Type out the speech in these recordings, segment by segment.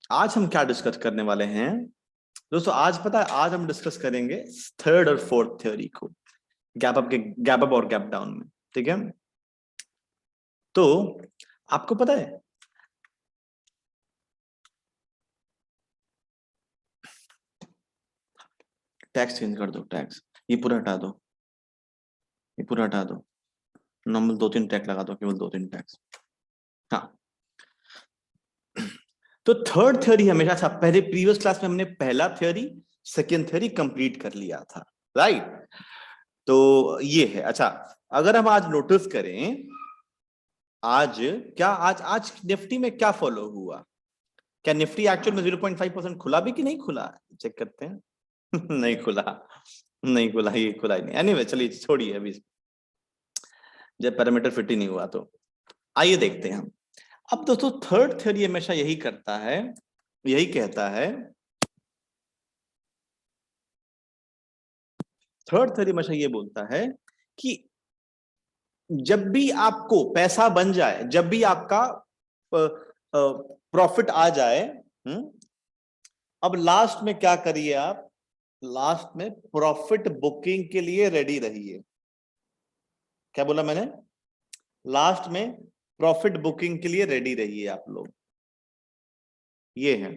आज हम क्या डिस्कस करने वाले हैं दोस्तों? आज पता है, आज हम डिस्कस करेंगे थर्ड और फोर्थ थ्योरी को, गैप अप और गैप डाउन में। ठीक है, तो आपको पता है टैक्स चेंज कर दो, टैक्स ये पूरा हटा दो, ये पूरा हटा दो, नॉर्मल 2-3 टैग लगा दो, केवल 2-3 टैक्स। हाँ, तो थर्ड थ्योरी हमेशा था, पहले प्रीवियस क्लास में हमने पहला थ्योरी सेकेंड थ्योरी कंप्लीट कर लिया था, राइट? तो ये है। अच्छा, अगर हम आज नोटिस करें, आज क्या, आज निफ्टी में क्या फॉलो हुआ? क्या निफ्टी एक्चुअल में 0.5% खुला भी कि नहीं खुला? चेक करते हैं। नहीं खुला, नहीं खुला, ये खुला ही नहीं। एनीवे चलिए छोड़िए, अभी जब पैरामीटर फिट ही नहीं हुआ तो आइए देखते हैं हम। अब दोस्तों थर्ड थ्योरी हमेशा यही करता है, यही कहता है, थर्ड थ्योरी हमेशा ये बोलता है कि जब भी आपको पैसा बन जाए, जब भी आपका प्रॉफिट आ जाए, अब लास्ट में क्या करिए आप? लास्ट में प्रॉफिट बुकिंग के लिए रेडी रहिए। क्या बोला मैंने? लास्ट में प्रॉफिट बुकिंग के लिए रेडी रहिए आप लोग। ये है,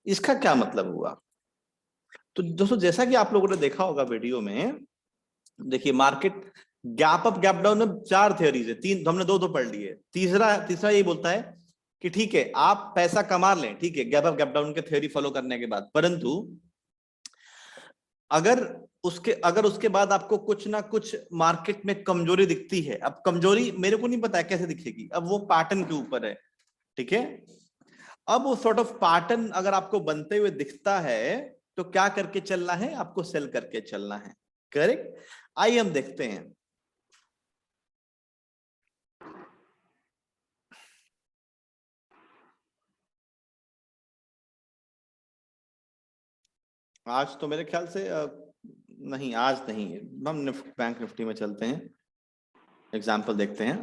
इसका क्या मतलब हुआ? तो दोस्तों जैसा कि आप लोगों ने देखा होगा वीडियो में, देखिए market gap up gap down में 4 थ्योरीज है, 3 हमने 2 पढ़ लिए। तीसरा तीसरा ये बोलता है कि ठीक है आप पैसा कमा लें, ठीक है, गैप अप गैप डाउन के थ्योरी फॉलो करने के बाद, परंतु अगर उसके बाद आपको कुछ ना कुछ मार्केट में कमजोरी दिखती है, अब कमजोरी मेरे को नहीं पता है कैसे दिखेगी, अब वो पैटर्न के ऊपर है, ठीक है? अब वो सॉर्ट ऑफ पैटर्न अगर आपको बनते हुए दिखता है तो क्या करके चलना है? आपको सेल करके चलना है, करेक्ट? आइए हम देखते हैं। आज तो मेरे ख्याल से नहीं, आज नहीं, हम बैंक निफ्टी में चलते हैं, एग्जांपल देखते हैं।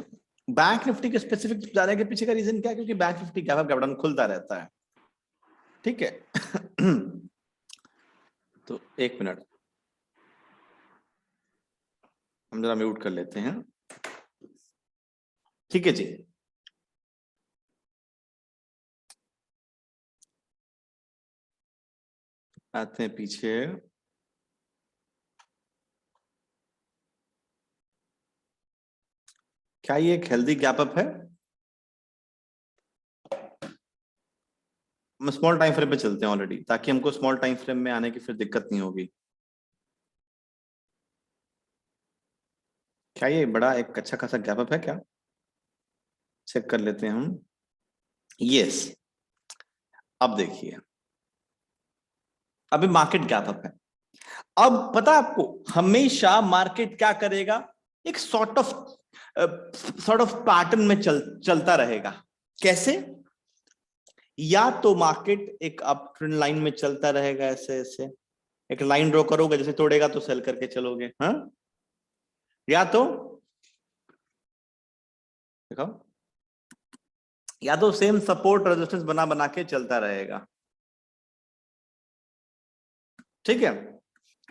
बैंक निफ्टी के स्पेसिफिक जाने के पीछे का रीजन क्या है? क्योंकि bank Nifty gap up gap down खुलता रहता है, ठीक है? तो एक मिनट, हम जरा म्यूट कर लेते हैं, ठीक है जी। आते हैं पीछे। क्या ये एक हेल्दी गैप अप है? हम स्मॉल टाइम फ्रेम पे चलते हैं ऑलरेडी, ताकि हमको स्मॉल टाइम फ्रेम में आने की फिर दिक्कत नहीं होगी। क्या ये बड़ा एक अच्छा खासा गैप अप है क्या? चेक कर लेते हैं हम। यस, अब देखिए, अभी मार्केट गैप अप है। अब पता है आपको, हमेशा मार्केट क्या करेगा? एक सॉर्ट ऑफ पैटर्न में चलता रहेगा। कैसे? या तो मार्केट एक अप ट्रेंड लाइन में चलता रहेगा, ऐसे ऐसे एक लाइन ड्रॉ करोगे, जैसे तोड़ेगा तो सेल करके चलोगे, हाँ? या तो देखो, या तो सेम सपोर्ट रेजिस्टेंस बना बना के चलता रहेगा, ठीक है?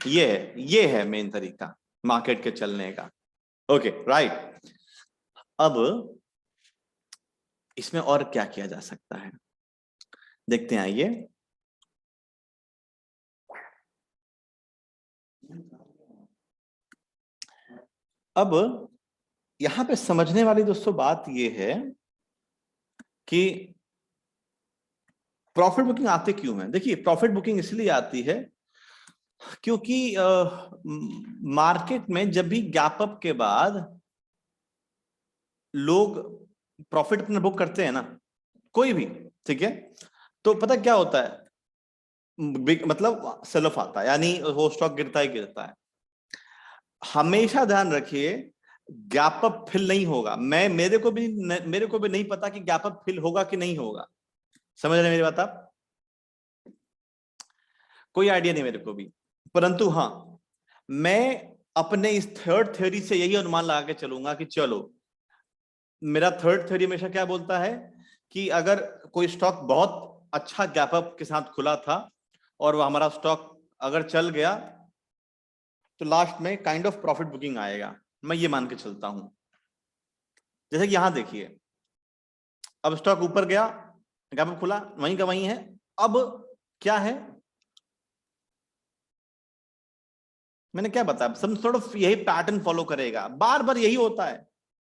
ये है मेन तरीका मार्केट के चलने का। Okay, right. अब इसमें और क्या किया जा सकता है, देखते हैं, आइए। अब यहां पे समझने वाली दोस्तों बात यह है कि प्रॉफिट बुकिंग आते क्यों है? देखिए, प्रॉफिट बुकिंग इसलिए आती है क्योंकि मार्केट में जब भी गैप अप के बाद लोग प्रॉफिट अपना बुक करते हैं ना, कोई भी, ठीक है, तो पता क्या होता है? मतलब सेल ऑफ आता है, यानी वो स्टॉक गिरता ही गिरता है। हमेशा ध्यान रखिए, गैप अप फिल नहीं होगा। मेरे को भी नहीं पता कि गैप अप फिल होगा कि नहीं होगा। समझ रहे मेरी बात आप? कोई आइडिया नहीं मेरे को भी, परंतु हाँ, मैं अपने इस थर्ड थ्योरी से यही अनुमान लगा के चलूंगा कि चलो, मेरा थर्ड थ्योरी हमेशा क्या बोलता है कि अगर कोई स्टॉक बहुत अच्छा गैप अप के साथ खुला था और वो हमारा स्टॉक अगर चल गया तो लास्ट में काइंड ऑफ प्रॉफिट बुकिंग आएगा, मैं ये मान के चलता हूं। जैसे कि यहां देखिए, अब स्टॉक ऊपर गया, गैप अप खुला, वहीं का वहीं है। अब क्या है, मैंने क्या बताया, सम सॉर्ट ऑफ यही पैटर्न फॉलो करेगा, बार बार यही होता है।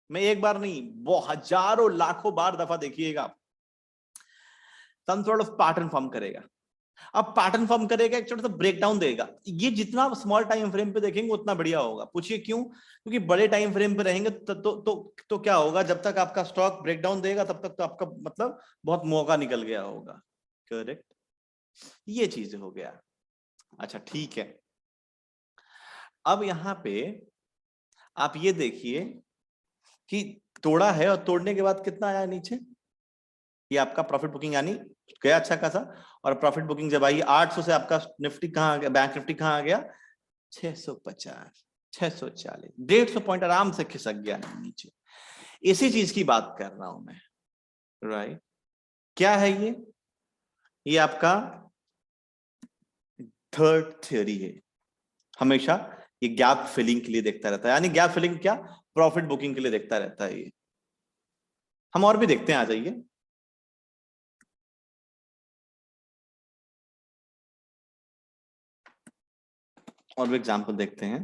मैं एक बार नहीं, वो हजारों लाखों बार दफा देखिएगा, some sort of pattern form करेगा। अब पैटर्न फॉर्म करेगा, एक छोटा सा ब्रेकडाउन देगा। ये जितना आप स्मॉल टाइम फ्रेम पे देखेंगे उतना बढ़िया होगा। पूछिए क्यों? क्योंकि बड़े टाइम फ्रेम पे रहेंगे तो क्या होगा, जब तक आपका स्टॉक ब्रेकडाउन देगा तब तक तो आपका मतलब बहुत मौका निकल गया होगा। करेक्ट, ये चीज हो गया। अच्छा ठीक है, अब यहां पे आप ये देखिए कि तोड़ा है और तोड़ने के बाद कितना आया नीचे, ये आपका प्रॉफिट बुकिंग यानी गया अच्छा खासा। और प्रॉफिट बुकिंग जब आई 800 से आपका निफ्टी कहां आ गया, बैंक निफ्टी कहां आ गया, 650, 640, 150 पॉइंट आराम से खिसक गया नीचे। इसी चीज की बात कर रहा हूं मैं, राइट। क्या है ये आपका थर्ड थ्योरी है। हमेशा ये गैप फिलिंग के लिए देखता रहता है, यानी गैप फिलिंग क्या, प्रॉफिट बुकिंग के लिए देखता रहता है ये। हम और भी देखते हैं, आ जाइए। और भी एग्जांपल देखते हैं।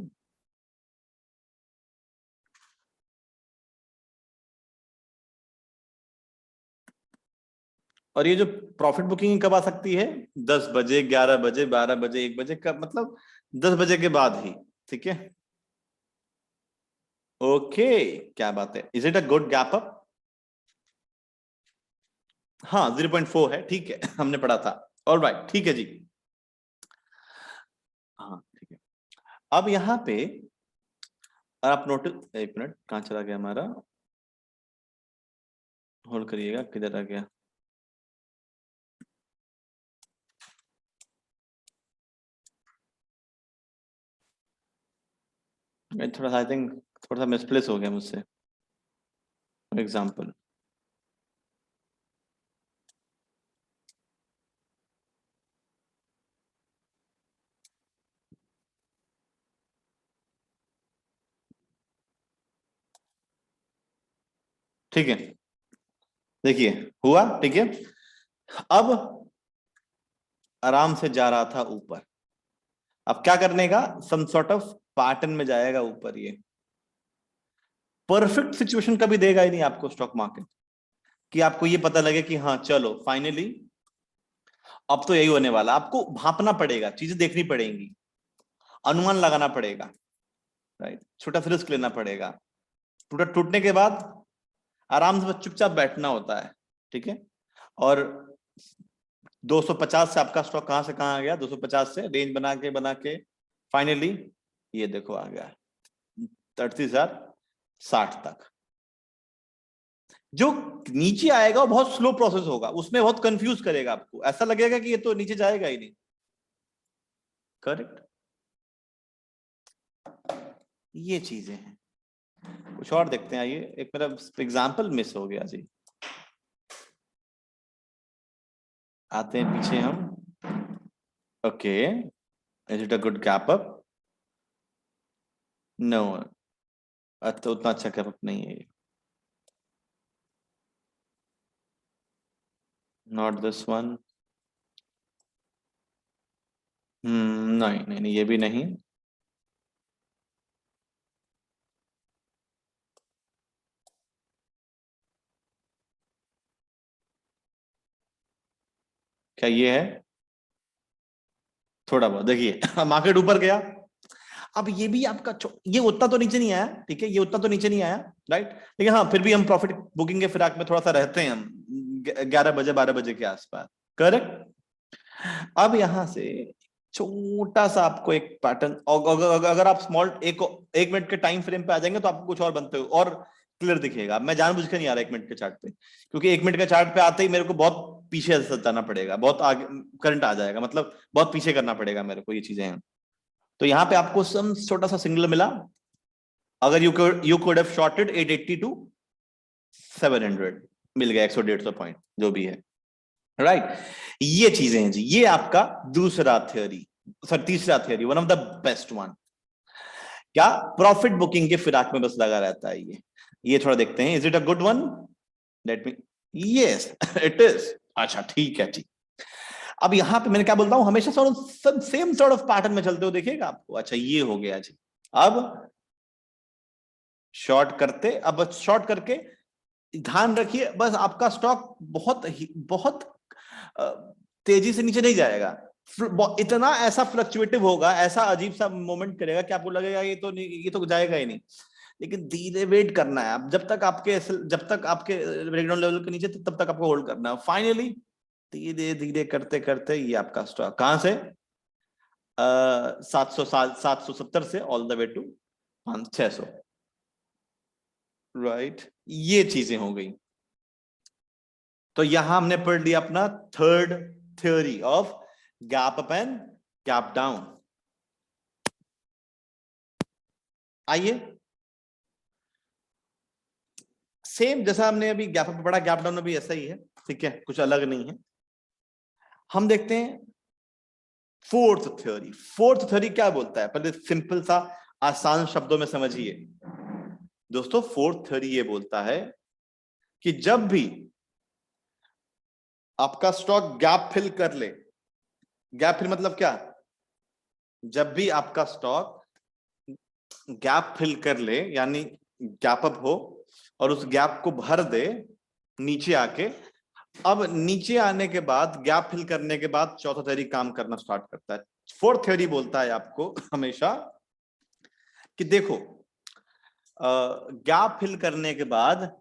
और ये जो प्रॉफिट बुकिंग कब आ सकती है, 10 बजे, 11 बजे, 12 बजे, 1 बजे, कब मतलब 10 बजे के बाद ही। ठीक है, ओके, क्या बात है, is it a good gap up? हाँ 0.4 है, ठीक है हमने पढ़ा था। ऑलराइट, ठीक है जी। हाँ ठीक है, अब यहां पे आप नोटिस, एक मिनट कहां चला गया हमारा, होल्ड करिएगा, किधर आ गया। मैं थोड़ा सा आई थिंक थोड़ा सा मिसप्लेस हो गया मुझसे। एग्जाम्पल, ठीक है, देखिए हुआ, ठीक है। अब आराम से जा रहा था ऊपर, अब क्या करने का, सम सॉर्ट ऑफ पैटर्न में जाएगा ऊपर। ये परफेक्ट सिचुएशन कभी देगा ही नहीं आपको स्टॉक मार्केट, कि आपको ये पता लगे कि हाँ चलो फाइनली अब तो यही होने वाला। आपको भापना पड़ेगा, चीजें देखनी पड़ेंगी, अनुमान लगाना पड़ेगा, राइट, छोटा सा रिस्क लेना पड़ेगा। टूटने के बाद आराम से चुपचाप बैठना होता है, ठीक है। और 250 से आपका स्टॉक कहां से कहां आ गया, 250 से रेंज बना के फाइनली ये देखो आ गया 30,060 तक। जो नीचे आएगा वो बहुत स्लो प्रोसेस होगा, उसमें बहुत कंफ्यूज करेगा आपको, ऐसा लगेगा कि ये तो नीचे जाएगा ही नहीं। करेक्ट, ये चीजें हैं। कुछ और देखते हैं, आइए, एक मेरा एग्जांपल मिस हो गया जी, आते हैं पीछे हम। Okay, is it a good gap up? No, तो उतना अच्छा गैप अप नहीं है ये, नॉट दिस वन। नहीं नहीं नहीं, ये भी नहीं। क्या ये है? थोड़ा बहुत देखिए मार्केट ऊपर गया, अब ये भी आपका ये उतना तो नीचे नहीं आया, ठीक है, ये उतना तो नीचे नहीं आया, राइट। लेकिन हाँ फिर भी हम प्रॉफिट बुकिंग के फिराक में थोड़ा सा रहते हैं हम, 11 बजे 12 बजे के आसपास। करेक्ट, अब यहां से छोटा सा आपको एक पैटर्न, अगर आप स्मॉल एक मिनट के टाइम फ्रेम पे आ जाएंगे तो आपको कुछ और बनते हो और क्लियर दिखेगा। मैं जानबूझ के नहीं आ रहा 1 मिनट के चार्ट पे, क्योंकि 1 मिनट के चार्ट पे आते ही मेरे को बहुत पीछे जाना पड़ेगा, बहुत आगे करंट आ जाएगा, मतलब बहुत पीछे करना पड़ेगा मेरे को, ये चीजें हैं। तो यहाँ पे आपको सम छोटा सा सिग्नल मिला, अगर you could have shorted 880 to 700, मिल गया 100 150 पॉइंट जो भी है, राइट ये चीजें हैं जी, ये आपका दूसरा थ्योरी, सर तीसरा theory, one of the best one. क्या प्रॉफिट बुकिंग के फिराक में बस लगा रहता है ये थोड़ा देखते हैं, is it a good one? Let me, yes it is. अच्छा ठीक है ठीक। अब यहां पे मैंने क्या बोलता हूं, हमेशा सेम सॉर्ट ऑफ पैटर्न में चलते हो दिखेगा आपको। अच्छा ये हो गया जी। अब शॉर्ट करते, अब शॉर्ट करके ध्यान रखिए बस, आपका स्टॉक बहुत तेजी से नीचे नहीं जाएगा, इतना ऐसा फ्लक्चुएटिव होगा, ऐसा अजीब सा मोमेंट करेगा कि आपको लगेगा ये तो नहीं, ये तो जाएगा ही नहीं। लेकिन धीरे वेट करना है आप, जब तक आपके ब्रेकडाउन लेवल के नीचे, तब तक आपको होल्ड करना है। फाइनली धीरे धीरे करते करते ये आपका स्टॉक कहां से 770 से all the way to 600, right ये चीजें हो गई। तो यहां हमने पढ़ लिया अपना third theory of gap up and gap down. आइए सेम जैसा हमने अभी गैप अप पढ़ा, गैप डाउन में भी ऐसा ही है, ठीक है, कुछ अलग नहीं है। हम देखते हैं फोर्थ थ्योरी। फोर्थ थ्योरी क्या बोलता है, पहले सिंपल सा आसान शब्दों में समझिए दोस्तों। फोर्थ थ्योरी ये बोलता है कि जब भी आपका स्टॉक गैप फिल कर ले, गैप फिल मतलब क्या, जब भी आपका स्टॉक गैप फिल कर ले यानी गैप अप हो और उस गैप को भर दे नीचे आके, अब नीचे आने के बाद गैप फिल करने के बाद चौथा थ्योरी काम करना स्टार्ट करता है। फोर्थ थ्योरी बोलता है आपको हमेशा कि देखो गैप फिल करने के बाद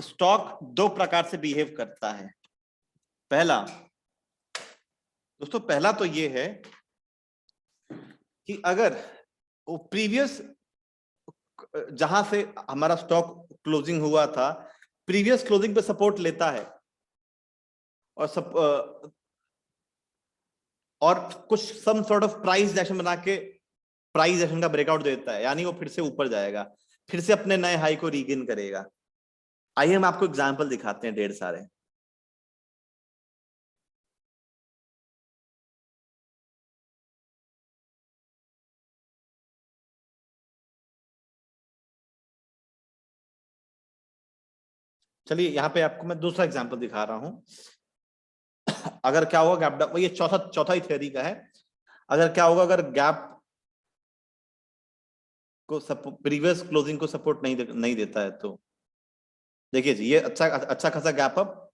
स्टॉक दो प्रकार से बिहेव करता है। पहला दोस्तों, पहला तो ये है कि अगर वो प्रीवियस जहां से हमारा स्टॉक क्लोजिंग हुआ था, प्रीवियस क्लोजिंग पे सपोर्ट लेता है और कुछ some sort of price action बना के प्राइस एक्शन का ब्रेकआउट देता है, यानी वो फिर से ऊपर जाएगा, फिर से अपने नए हाई को रीगेन करेगा। आइए हम आपको एग्जांपल दिखाते हैं ढेर सारे। चलिए यहां पे आपको मैं दूसरा एग्जांपल दिखा रहा हूं। अगर क्या होगा गैप डाउन, ये चौथा ही थ्योरी का है। अगर क्या होगा, अगर गैप को प्रीवियस क्लोजिंग को सपोर्ट नहीं देता है तो देखिए जी, ये अच्छा खासा गैप अप,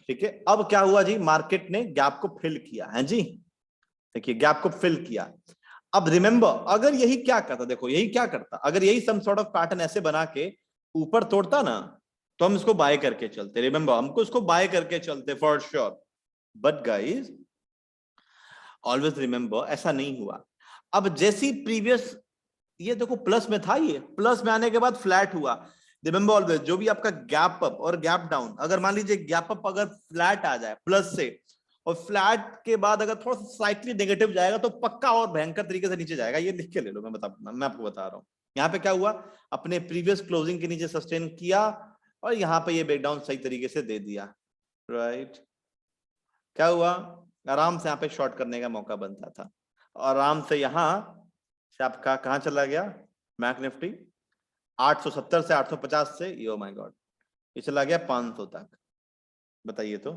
ठीक है। अब क्या हुआ जी, मार्केट ने गैप को फिल किया है जी, देखिए गैप को फिल किया। अब रिमेंबर अगर यही क्या करता, देखो यही क्या करता, अगर यही सम सॉर्ट ऑफ पैटर्न ऐसे बना के ऊपर तोड़ता ना, तो हम इसको बाय करके चलते, रिमेंबर हमको इसको बाय करके चलते for sure. But guys always remember ऐसा नहीं हुआ। अब जैसी प्रीवियस, ये देखो प्लस में था, ये प्लस में आने के बाद फ्लैट हुआ। रिमेंबर ऑलवेज जो भी आपका गैप अप और गैप डाउन, अगर मान लीजिए गैप अप अगर फ्लैट आ जाए प्लस से, और फ्लैट के बाद अगर थोड़ा सा स्लाइटली नेगेटिव जाएगा तो पक्का और भयंकर तरीके से नीचे जाएगा। ये लिख के ले लो, मैं आपको बता रहा हूं। यहाँ पे क्या हुआ, अपने प्रीवियस क्लोजिंग के नीचे सस्टेन किया और यहाँ पे ये ब्रेकडाउन सही तरीके से दे दिया, राइट। क्या हुआ, आराम से यहाँ पे शॉर्ट करने का मौका बनता था, आराम से यहाँ से आपका कहाँ चला गया, मैक निफ्टी 870 से 850 से, ओ माय गॉड, ये चला गया 500 तक। बताइए तो,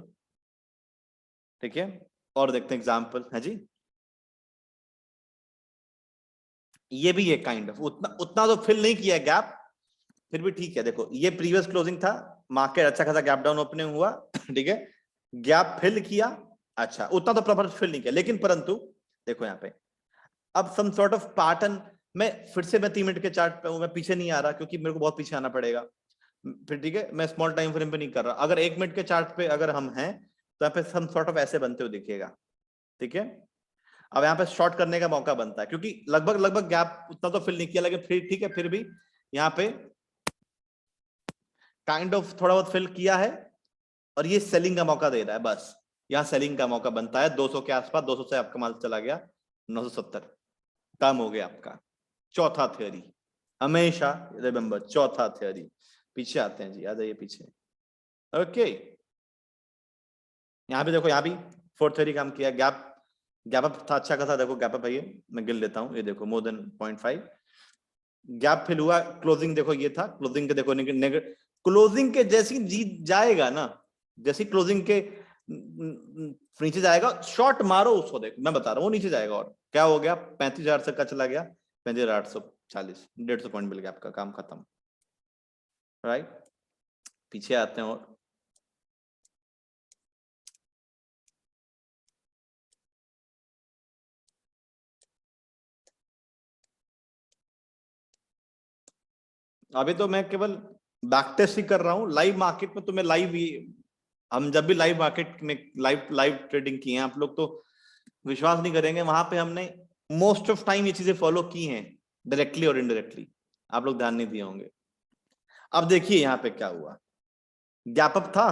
ठीक है। और देखते हैं एग्जांपल है जी। ये भी एक काइंड ऑफ उतना तो फिल नहीं किया गैप, फिर भी ठीक है। देखो ये प्रीवियस क्लोजिंग था, मार्केट अच्छा खासा गैप डाउन ओपनिंग हुआ, ठीक है, गैप फिल किया, अच्छा उतना तो प्रॉपर फिल नहीं किया, लेकिन परंतु देखो यहाँ पे अब सम सॉर्ट ऑफ पैटर्न। मैं फिर से मैं 3 मिनट के चार्ट पे हूं, मैं पीछे नहीं आ रहा क्योंकि मेरे को बहुत पीछे आना पड़ेगा, फिर ठीक है। मैं स्मॉल टाइम फ्रेम पे नहीं कर रहा, अगर 1 मिनट के चार्ट पे अगर हम हैं तो यहाँ पे सम सॉर्ट ऑफ ऐसे बनते हुए दिखेगा, ठीक है। अब यहाँ पे शॉर्ट करने का मौका बनता है क्योंकि लगभग लगभग गैप उतना तो फिल नहीं किया, लेकिन फिर ठीक है, फिर भी यहाँ पे काइंड ऑफ थोड़ा बहुत फिल किया है और ये सेलिंग का मौका दे रहा है, बस यहाँ सेलिंग का मौका बनता है 200 के आसपास। 200 से आपका माल चला गया 970, कम हो गया आपका। चौथा थ्योरी हमेशा रिमेंबर, चौथा थ्योरी। पीछे आते हैं जी, आ जाइए पीछे, ओके। यहाँ भी देखो, यहाँ भी फोर्थ थ्योरी काम किया, गैप गैप अप था अच्छा खासा, देखो गैप अप है, ये मैं गिन लेता हूँ, ये देखो मोर देन 0.5 गैप फिल हुआ, क्लोजिंग देखो ये था, क्लोजिंग के देखो क्लोजिंग के जैसी जीत जाएगा ना, जैसी क्लोजिंग के नीचे जाएगा, शॉट मारो उसको, देखो मैं बता रहा हूँ वो नीचे जाएगा, और क्या हो गया 35,000 से का चला गया 35,840, 150 पॉइंट मिल गया, आपका काम खत्म, राइट। पीछे आते हैं, और अभी तो मैं केवल बैक टेस्ट ही कर रहा हूँ, लाइव मार्केट में तो मैं लाइव ही, हम जब भी लाइव मार्केट में लाइव लाइव ट्रेडिंग की है, आप लोग तो विश्वास नहीं करेंगे, वहां पे हमने मोस्ट ऑफ टाइम ये चीजें फॉलो की हैं, डायरेक्टली और इनडायरेक्टली, आप लोग ध्यान नहीं दिए होंगे। अब देखिए यहाँ पे क्या हुआ, गैप अप था,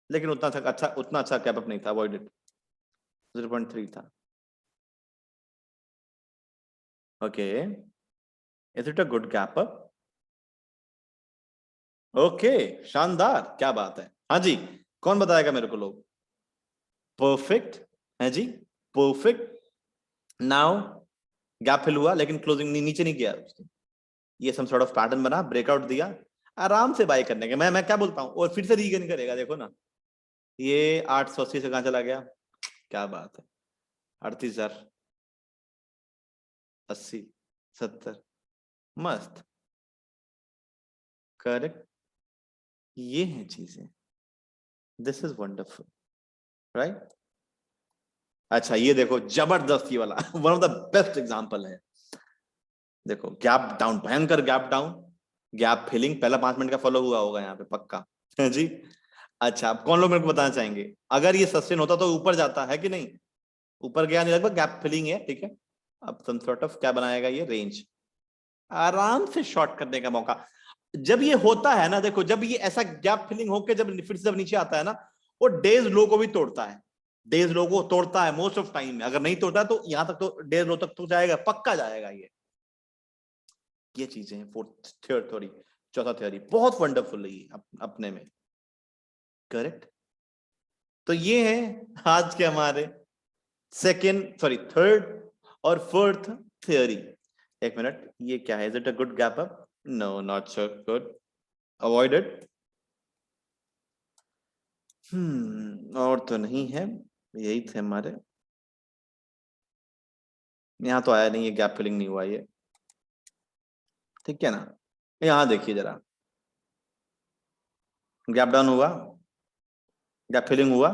लेकिन उतना अच्छा गैप अप नहीं था, अवॉइडेड 0.3 था, okay, is it a good gap up? Okay, शानदार, क्या बात है, हाँ जी, कौन बताएगा मेरे को, लोग परफेक्ट है जी, परफेक्ट। नाउ गैप फिल हुआ, लेकिन क्लोजिंग नीचे नहीं गया उसने, ये सम सॉर्ट ऑफ पैटर्न बना, ब्रेकआउट दिया, आराम से बाय करने के, मैं क्या बोलता हूँ, और फिर से रीगेन करेगा, देखो ना, ये 880 से कहां चला गया, क्या बात है, 38,000, 80, 70, मस्त, करेक्ट, ये है चीजें, दिस इज वंडरफुल, राइट। अच्छा ये देखो जबरदस्त ये वाला one of the best example है, देखो गैप डाउन, भयंकर गैप डाउन, गैप फिलिंग, पहला 5 मिनट का फॉलो हुआ होगा यहाँ पे पक्का है जी। अच्छा अब कौन लोग मेरे को बताना चाहेंगे, अगर ये सस्टेन होता तो ऊपर जाता है कि नहीं, ऊपर गया नहीं, लगभग गैप फिलिंग है, ठीक है, अब सम सॉर्ट ऑफ क्या बनाएगा ये रेंज, आराम से शॉर्ट करने का मौका, जब ये होता है ना, देखो जब ये ऐसा गैप फिलिंग होकर जब फिर से जब नीचे आता है ना, वो डेज लो को भी तोड़ता है, डेज लो को तोड़ता है मोस्ट ऑफ टाइम में, अगर नहीं तोड़ता तो यहां तक तो डेज लो तक तो जाएगा, पक्का जाएगा ये चीजें हैं, फोर्थ थर्ड थ्योरी, चौथा थ्योरी बहुत वंडरफुल है ये अपने में, करेक्ट। तो ये है आज के हमारे सेकेंड सॉरी थर्ड और फोर्थ थ्योरी। एक मिनट, ये क्या है, is it a good gap up? No not so good, avoided, और तो नहीं है, यही थे हमारे, यहाँ तो आया नहीं, ये गैप फिलिंग नहीं हुआ ये, ठीक है ना, यहाँ देखिए जरा, गैप डाउन हुआ, गैप फिलिंग हुआ,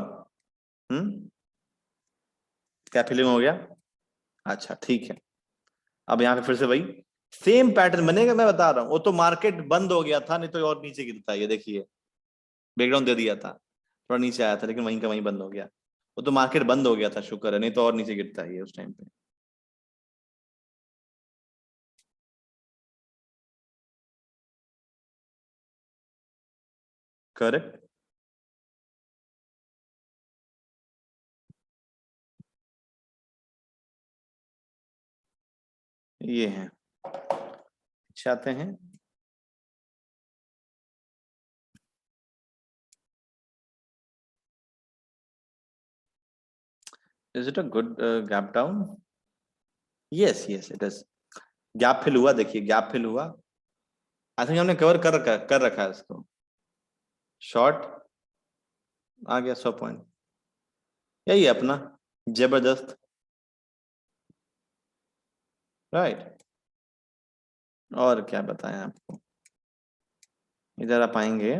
गैप फिलिंग हो गया, अच्छा ठीक है, अब यहाँ पे फिर से वही सेम पैटर्न बनेगा, मैं बता रहा हूँ, वो तो मार्केट बंद हो गया था, नहीं तो और नीचे गिरता है, ये देखिए ब्रेकडाउन दे दिया था, थोड़ा नीचे आया था, लेकिन वहीं का वहीं बंद हो गया, वो तो मार्केट बंद हो गया था, शुक्र है, नहीं तो और नीचे गिरता है ये उस टाइम पे, करेक्ट, ये है, चाहते हैं, is it a good gap down? Yes yes it is, gap fill हुआ, देखिए गैप फिल हुआ, आई थिंक हमने कवर कर रखा है इसको, शॉर्ट आ गया 100 पॉइंट, यही है अपना, जबरदस्त, राइट, और क्या बताएं आपको, इधर आप आएंगे,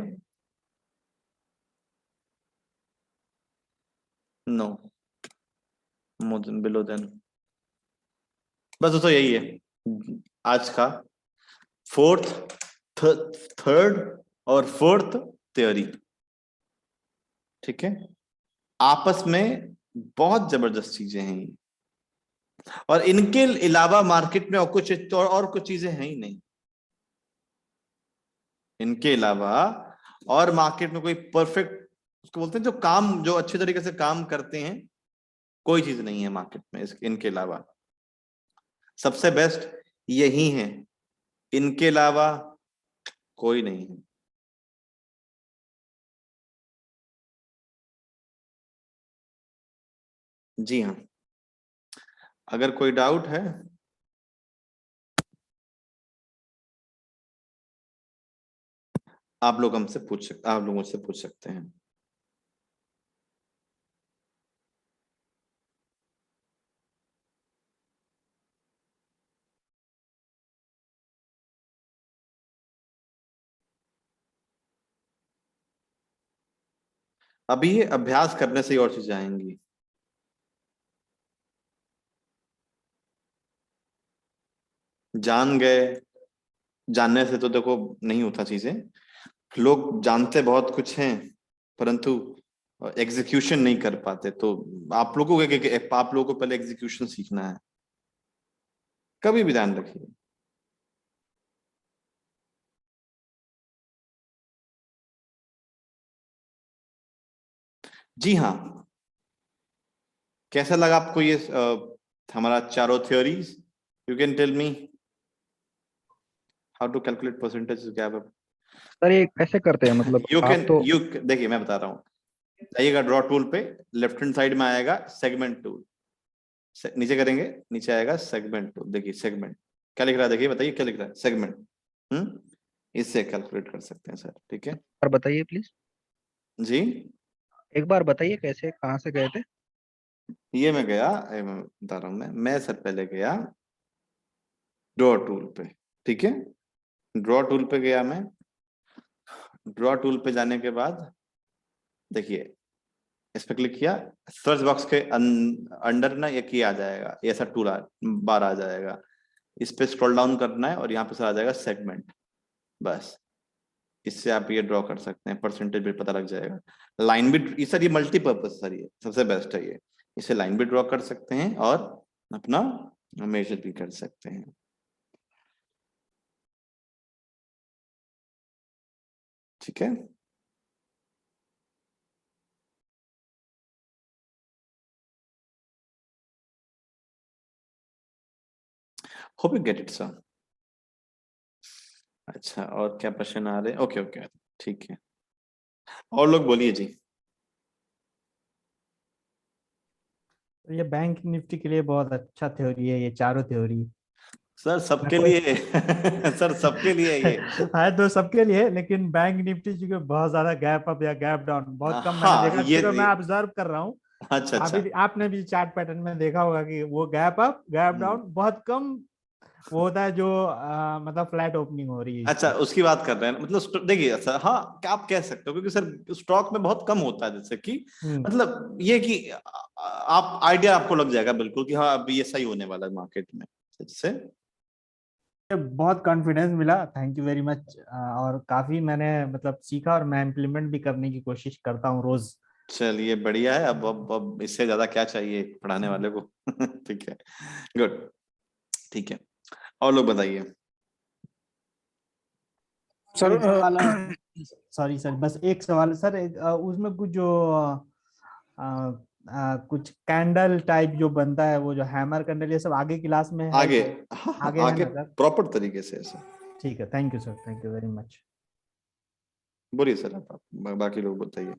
no, more than below than, बस दोस्तों यही है आज का फोर्थ थर्ड और फोर्थ थ्योरी, ठीक है, आपस में बहुत जबरदस्त चीजें हैं ये, और इनके अलावा मार्केट में और कुछ चीजें हैं ही नहीं, इनके अलावा और मार्केट में कोई परफेक्ट, उसको बोलते हैं जो काम, जो अच्छे तरीके से काम करते हैं, कोई चीज नहीं है मार्केट में इनके अलावा, सबसे बेस्ट यही है, इनके अलावा कोई नहीं है। जी हाँ, अगर कोई डाउट है आप लोग मुझसे पूछ सकते हैं। अभी ये अभ्यास करने से ही और चीजें आएंगी। जान गए, जानने से तो देखो नहीं होता चीजें, लोग जानते बहुत कुछ हैं परंतु एग्जीक्यूशन नहीं कर पाते। तो आप लोगों को पहले एग्जीक्यूशन सीखना है, कभी भी ध्यान रखिए। जी हाँ, कैसा लगा आपको ये हमारा चारों theories? You can tell me how to calculate percentage gap. Sir ये कैसे करते हैं, मतलब यू आप कैन तो। यू देखिए मैं बता रहा हूँ, जाइएगा ड्रॉ टूल पे, लेफ्ट हैंड साइड में आएगा सेगमेंट टूल, नीचे करेंगे, नीचे आएगा सेगमेंट टूल, देखिए सेगमेंट क्या लिख रहा है, देखिए बताइए क्या लिख रहा है, सेगमेंट। इससे कैलकुलेट कर सकते हैं सर, ठीक है और बताइए प्लीज, जी। एक बार बताइए कैसे, कहाँ से गए थे? ये मैं गया, मैं बता रहा हूँ, मैं सर पहले गया ड्रॉ टूल पे, ठीक है, ड्रॉ टूल पे गया मैं। ड्रॉ टूल पे जाने के बाद देखिए इस पे क्लिक किया, सर्च बॉक्स के अंडर ना एक ही आ जाएगा, ये ऐसा बार आ जाएगा, इस पे स्क्रॉल डाउन करना है और यहाँ पे सर आ जाएगा सेगमेंट, बस इससे आप ये ड्रॉ कर सकते हैं, परसेंटेज भी पता लग जाएगा। लाइन भी, ये सर ये मल्टीपर्पज सर, ये सबसे बेस्ट है ये, इसे लाइन भी ड्रॉ कर सकते हैं और अपना मेजर भी कर सकते हैं, ठीक है। Hope you get it sir. अच्छा, और क्या प्रश्न आ रहे हैं? ओके ओके, ठीक है, और लोग बोलिए जी। तो ये बैंक निफ्टी के लिए बहुत अच्छा थ्योरी है ये चारों थ्योरी। सर मैं सबके कोई लिए सर सबके लिए ये। है तो सबके लिए, लेकिन बैंक निफ्टी चूंकि बहुत ज्यादा गैप अप या गैप डाउन बहुत कम मैंने हाँ देखा, चूंकि मैं ऑब्जर्व कर रहा हूँ। अच्छा अच्छा। अभी आपने भी चार्ट पैटर्न में देखा होगा कि वो गैप अप गैप हम्म, डाउन बहुत कम वो होता है, जो मतलब फ्लैट ओपनिंग हो रही है अच्छा इसकी। उसकी बात कर रहे हैं, मतलब देखिए सर, हाँ क्या आप कह सकते हो, क्योंकि सर स्टॉक में बहुत कम होता है, जैसे कि हम्म। मतलब ये कि आप आइडिया आपको लग जाएगा बिल्कुल कि हाँ अभी ये सही होने वाला है मार्केट में, जैसे। बहुत कॉन्फिडेंस मिला, थैंक यू वेरी मच। और काफी मैंने मतलब सीखा और मैं इम्प्लीमेंट भी करने की कोशिश करता हूँ रोज। चलिए बढ़िया है, अब इससे ज्यादा क्या चाहिए पढ़ाने वाले को ठीक है, गुड, ठीक है, और लोग बताइए। सर सर एक सवाल, सॉरी सर, बस एक सवाल है सर। उसमें कुछ जो अ, कुछ कैंडल टाइप जो बनता है, वो जो हैमर कैंडल, ये सब आगे क्लास में है आगे, क्या? हाँ हाँ, आगे है आगे ना सर? प्रॉपर तरीके से ऐसा। ठीक है, thank you sir, thank you very much. बोलिए सर, आप बाकी लोग बताइए।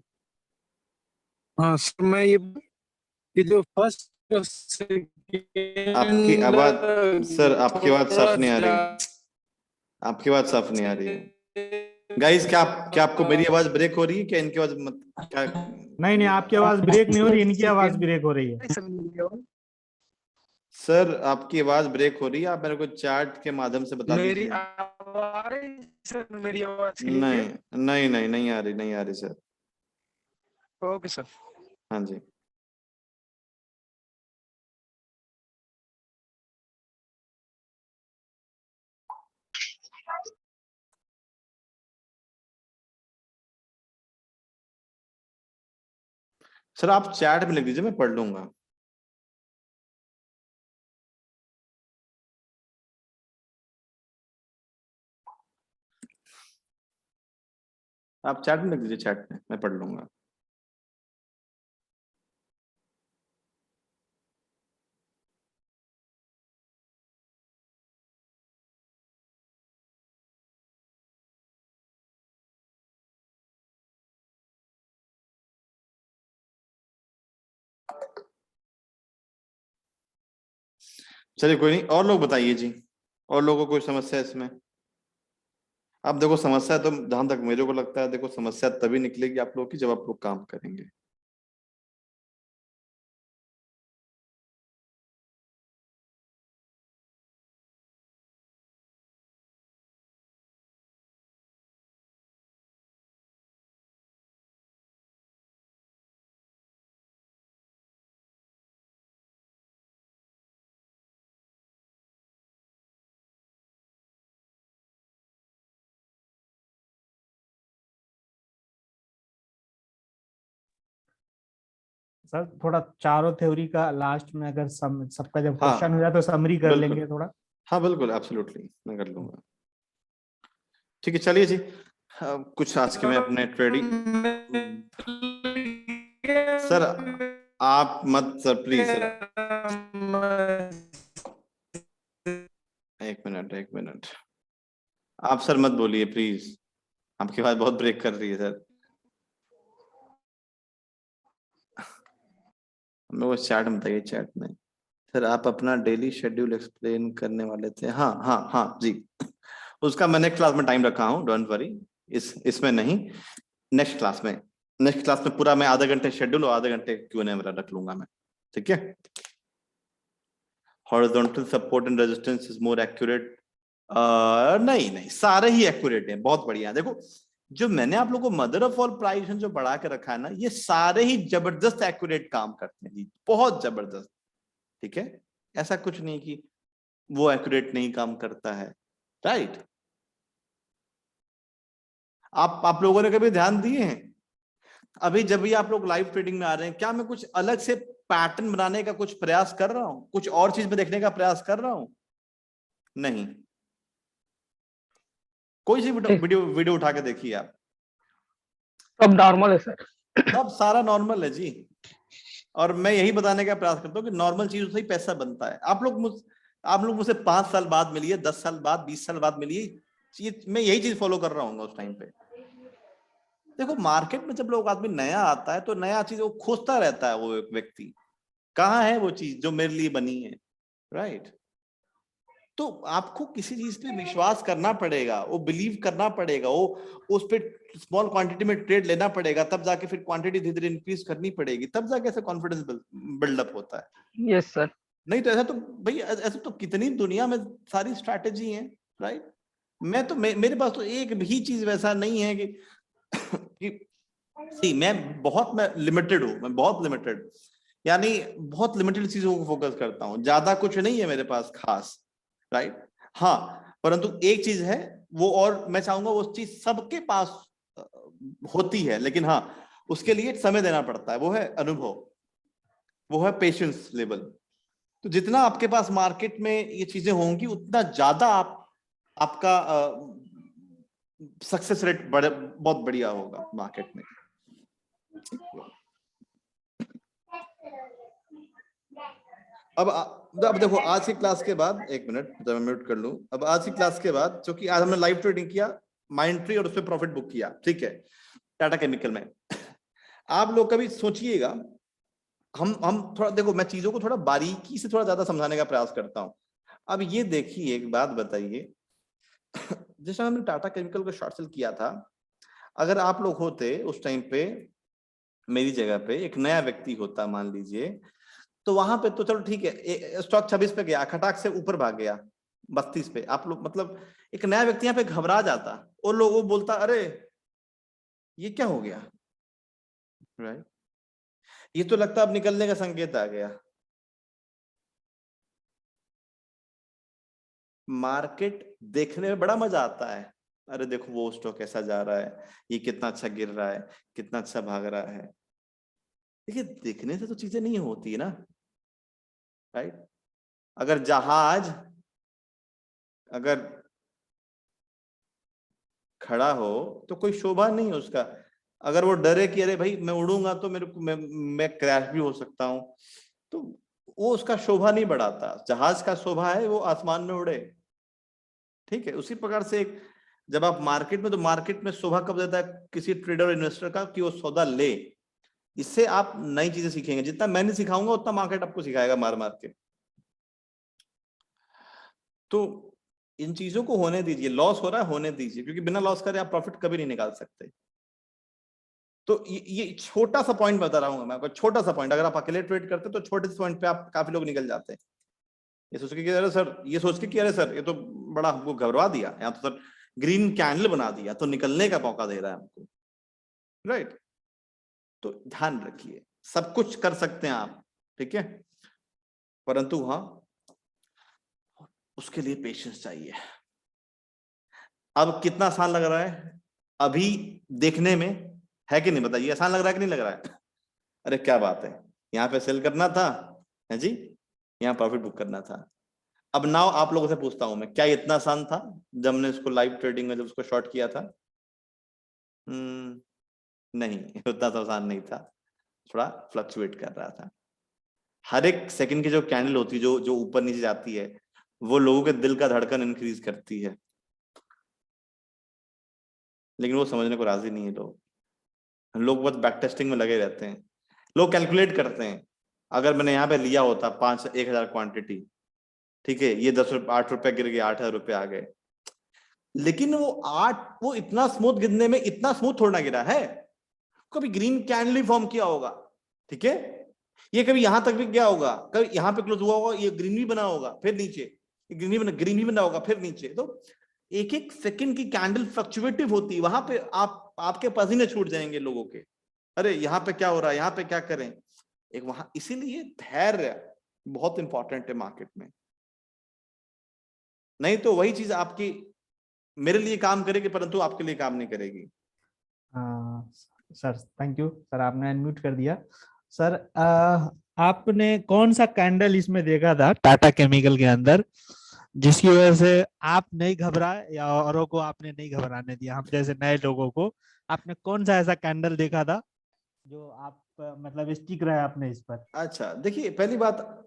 हाँ सर, मैं ये जो फर्स्ट आपकी सेकेंड आवाज, सर आपकी आवाज थोड़ा साफ नहीं आ रही, आपकी आवाज साफ नहीं आ रही है। गाइस क्या आपको मेरी आवाज ब्रेक हो रही है क्या, इनकी आवाज मत क्या? नहीं नहीं, आपकी आवाज ब्रेक नहीं हो रही, इनकी आवाज ब्रेक हो रही है। सर आपकी आवाज ब्रेक हो रही है, आप मेरे को चैट के माध्यम से बता मेरी दीजिए। आवाज, सर मेरी आवाज क्लियर? नहीं नहीं नहीं, नहीं आ रही, नहीं आ रही सर। Okay sir. हाँ जी। सर आप चैट में लिख दीजिए, मैं पढ़ लूंगा। आप चैट में लिख दीजिए, चैट में मैं पढ़ लूंगा। चलिए कोई नहीं, और लोग बताइए जी, और लोगों को कोई समस्या है इसमें? आप देखो समस्या तो जहां तक मेरे को लगता है, देखो समस्या तभी निकलेगी आप लोग की जब आप लोग काम करेंगे। सर थोड़ा चारों थ्योरी का लास्ट में अगर सबका जब हाँ क्वेश्चन हो जाए तो समरी कर बिल्कुल, लेंगे थोड़ा। हाँ बिल्कुल एब्सोल्युटली मैं कर लूंगा। ठीक है चलिए जी, कुछ आज के मैं अपने ट्रेडिंग। सर आप मत सर, प्लीज सर, एक मिनट, आप सर मत बोलिए प्लीज, आपकी बात बहुत ब्रेक कर रही है सर। हमें वो चैट में बताइए, चैट में। सर आप अपना डेली शेड्यूल एक्सप्लेन करने वाले थे, हाँ हाँ हाँ जी, उसका मैं नेक्स्ट क्लास में टाइम रखा हूँ, डोंट वरी, इसमें नहीं, नेक्स्ट क्लास में, नेक्स्ट क्लास में पूरा मैं आधे घंटे शेड्यूल और आधे घंटे Q&A मेरा रख लूंगा मैं, ठीक है। Horizontal support and resistance is more accurate, नहीं नहीं सारे ही एक्यूरेट हैं, बहुत बढ़िया। देखो जो मैंने आप लोगों को मदर ऑफ ऑल प्राइस जो बढ़ा के रखा है ना, ये सारे ही जबरदस्त एक्यूरेट काम करते हैं जी, बहुत जबरदस्त, ठीक है। ऐसा कुछ नहीं कि वो एक्यूरेट नहीं काम करता है, राइट। आप लोगों ने कभी ध्यान दिए हैं, अभी जब भी आप लोग लाइव ट्रेडिंग में आ रहे हैं, क्या मैं कुछ अलग से पैटर्न बनाने का कुछ प्रयास कर रहा हूं, कुछ और चीज में देखने का प्रयास कर रहा हूं? नहीं, कोई सी वीडियो वीडियो उठा के देखिए आप, सब नॉर्मल है सर। सब सारा नॉर्मल है जी। और मैं यही बताने का प्रयास करता हूँ कि नॉर्मल चीजों से ही पैसा बनता है। आप लोग मुझसे 5 साल बाद मिलिए, 10 साल बाद, 20 साल बाद मिलिए, मैं यही चीज फॉलो कर रहा हूँ उस टाइम पे। देखो मार्केट में जब लोग आदमी नया आता है तो नया चीज वो खोजता रहता है, वो व्यक्ति कहाँ है वो चीज जो मेरे लिए बनी है, राइट। तो आपको किसी चीज पे विश्वास करना पड़ेगा, वो बिलीव करना पड़ेगा, वो उस पे स्मॉल क्वांटिटी में ट्रेड लेना पड़ेगा, तब जाके फिर क्वांटिटी धीरे धीरे इंक्रीज करनी पड़ेगी, तब जाके ऐसा कॉन्फिडेंस बिल्डअप होता है। Yes sir. नहीं तो ऐसा तो भाई, ऐसा तो कितनी दुनिया में सारी स्ट्रैटेजी है, राइट। मैं तो मेरे पास तो एक भी चीज वैसा नहीं है कि मैं लिमिटेड हूँ, मैं बहुत लिमिटेड, यानी बहुत लिमिटेड चीजों को फोकस करता हूँ, ज्यादा कुछ नहीं है मेरे पास खास, राइट। हाँ परंतु एक चीज है वो, और मैं चाहूंगा वो चीज सबके पास होती है, लेकिन हाँ उसके लिए समय देना पड़ता है, वो है अनुभव, वो है पेशेंस लेवल। तो जितना आपके पास मार्केट में ये चीजें होंगी उतना ज्यादा आपका सक्सेस रेट बहुत बढ़िया होगा मार्केट में। अब देखो आज की क्लास के बाद, एक मिनट जब मैं म्यूट कर लूं, अब आज की क्लास के बाद, क्योंकि आज हमने लाइव ट्रेडिंग किया, माइंड ट्री और उसमें प्रॉफिट बुक किया, ठीक है, टाटा केमिकल में। आप लोग कभी सोचिएगा, हम थोड़ा देखो, मैं चीजों को थोड़ा बारीकी से थोड़ा ज्यादा समझाने का प्रयास करता हूं। अब ये देखिए, एक बात बताइए, जैसे हमने टाटा केमिकल को शॉर्ट सेल किया था, अगर आप लोग होते उस टाइम पे, मेरी जगह पे एक नया व्यक्ति होता मान लीजिए, तो वहां पे तो चलो ठीक है, स्टॉक 26 पे गया, खटाक से ऊपर भाग गया 32 पे, आप लोग मतलब एक नया व्यक्ति यहाँ पे घबरा जाता और लोग वो बोलता अरे ये क्या हो गया, राइट, ये तो लगता अब निकलने का संकेत आ गया। मार्केट देखने में बड़ा मजा आता है, अरे देखो वो स्टॉक कैसा जा रहा है, ये कितना अच्छा गिर रहा है, कितना अच्छा भाग रहा है। देखिए देखने से तो चीजें नहीं होती है ना, राइट। अगर जहाज अगर खड़ा हो तो कोई शोभा नहीं है उसका, अगर वो डरे कि अरे भाई मैं उड़ूंगा तो मेरे को मैं क्रैश भी हो सकता हूं, तो वो उसका शोभा नहीं बढ़ाता। जहाज का शोभा है वो आसमान में उड़े, ठीक है। उसी प्रकार से एक, जब आप मार्केट में, तो मार्केट में शोभा कब देता है किसी ट्रेडर और इन्वेस्टर का, कि वो सौदा ले। इससे आप नई चीजें सीखेंगे, जितना मैंने सिखाऊंगा उतना मार्केट आपको सिखाएगा मार मार के। तो इन चीजों को होने दीजिए, लॉस हो रहा है होने दीजिए, क्योंकि बिना लॉस करे आप प्रॉफिट कभी नहीं निकाल सकते। तो ये छोटा सा पॉइंट बता रहा हूँ मैं आपको, छोटा सा पॉइंट। अगर आप अकेले ट्रेड करते तो छोटे से पॉइंट पे आप काफी लोग निकल जाते हैं। ये सोच के कि अरे सर, ये सोच के कि अरे सर ये तो बड़ा हमको घबरा दिया, या तो सर ग्रीन कैंडल बना दिया तो निकलने का मौका दे रहा है हमको, राइट। तो ध्यान रखिए, सब कुछ कर सकते हैं आप, ठीक है, परंतु हाँ उसके लिए पेशेंस चाहिए। अब कितना आसान लग रहा है अभी देखने में, है कि नहीं बताइए? आसान लग रहा है कि नहीं लग रहा है? अरे क्या बात है, यहाँ पे सेल करना था है जी, यहाँ प्रॉफिट बुक करना था। अब नाउ आप लोगों से पूछता हूं मैं, क्या इतना आसान था जब हमने इसको लाइव ट्रेडिंग में जब उसको शॉर्ट किया था? नहीं, उतना तो आसान नहीं था, थोड़ा फ्लक्चुएट कर रहा था। हर एक सेकंड की जो कैंडल होती है, जो ऊपर नीचे जाती है, वो लोगों के दिल का धड़कन इंक्रीज करती है, लेकिन वो समझने को राजी नहीं है लोग बस बैक टेस्टिंग में लगे रहते हैं। लोग कैलकुलेट करते हैं, अगर मैंने यहाँ पे लिया होता 1,000 क्वांटिटी, ठीक है, ये 8 रुपए गिर गए, 8,000 रुपए आ गए, लेकिन वो इतना स्मूथ गिरने में, इतना स्मूथ थोड़ा गिरा है, कभी ग्रीन कैंडल फॉर्म किया होगा, ठीक है, ये कभी यहां तक भी गया होगा, कभी यहां पे क्लोज हुआ होगा, ये ग्रीन भी बना होगा फिर नीचे, ग्रीन भी बना होगा फिर नीचे। तो एक एक सेकंड की कैंडल फ्लक्चुएटिव होती है, वहां पे आपके पसीने छूट जाएंगे लोगों के, अरे यहाँ पे क्या हो रहा है, यहाँ पे क्या करें, एक वहां। इसीलिए धैर्य बहुत इंपॉर्टेंट है मार्केट में, नहीं तो वही चीज आपकी मेरे लिए काम करेगी परंतु आपके लिए काम नहीं करेगी। सर थैंक यू सर, आपने अनम्यूट कर दिया। सर आपने कौन सा कैंडल इसमें देखा था टाटा केमिकल के अंदर जिसकी वजह से आप नहीं घबराए या औरों को आपने नहीं घबराने दिया, हम जैसे नए लोगों को? आपने कौन सा ऐसा कैंडल देखा था जो आप मतलब स्टिक रहे आपने इस पर? अच्छा देखिए, पहली बात,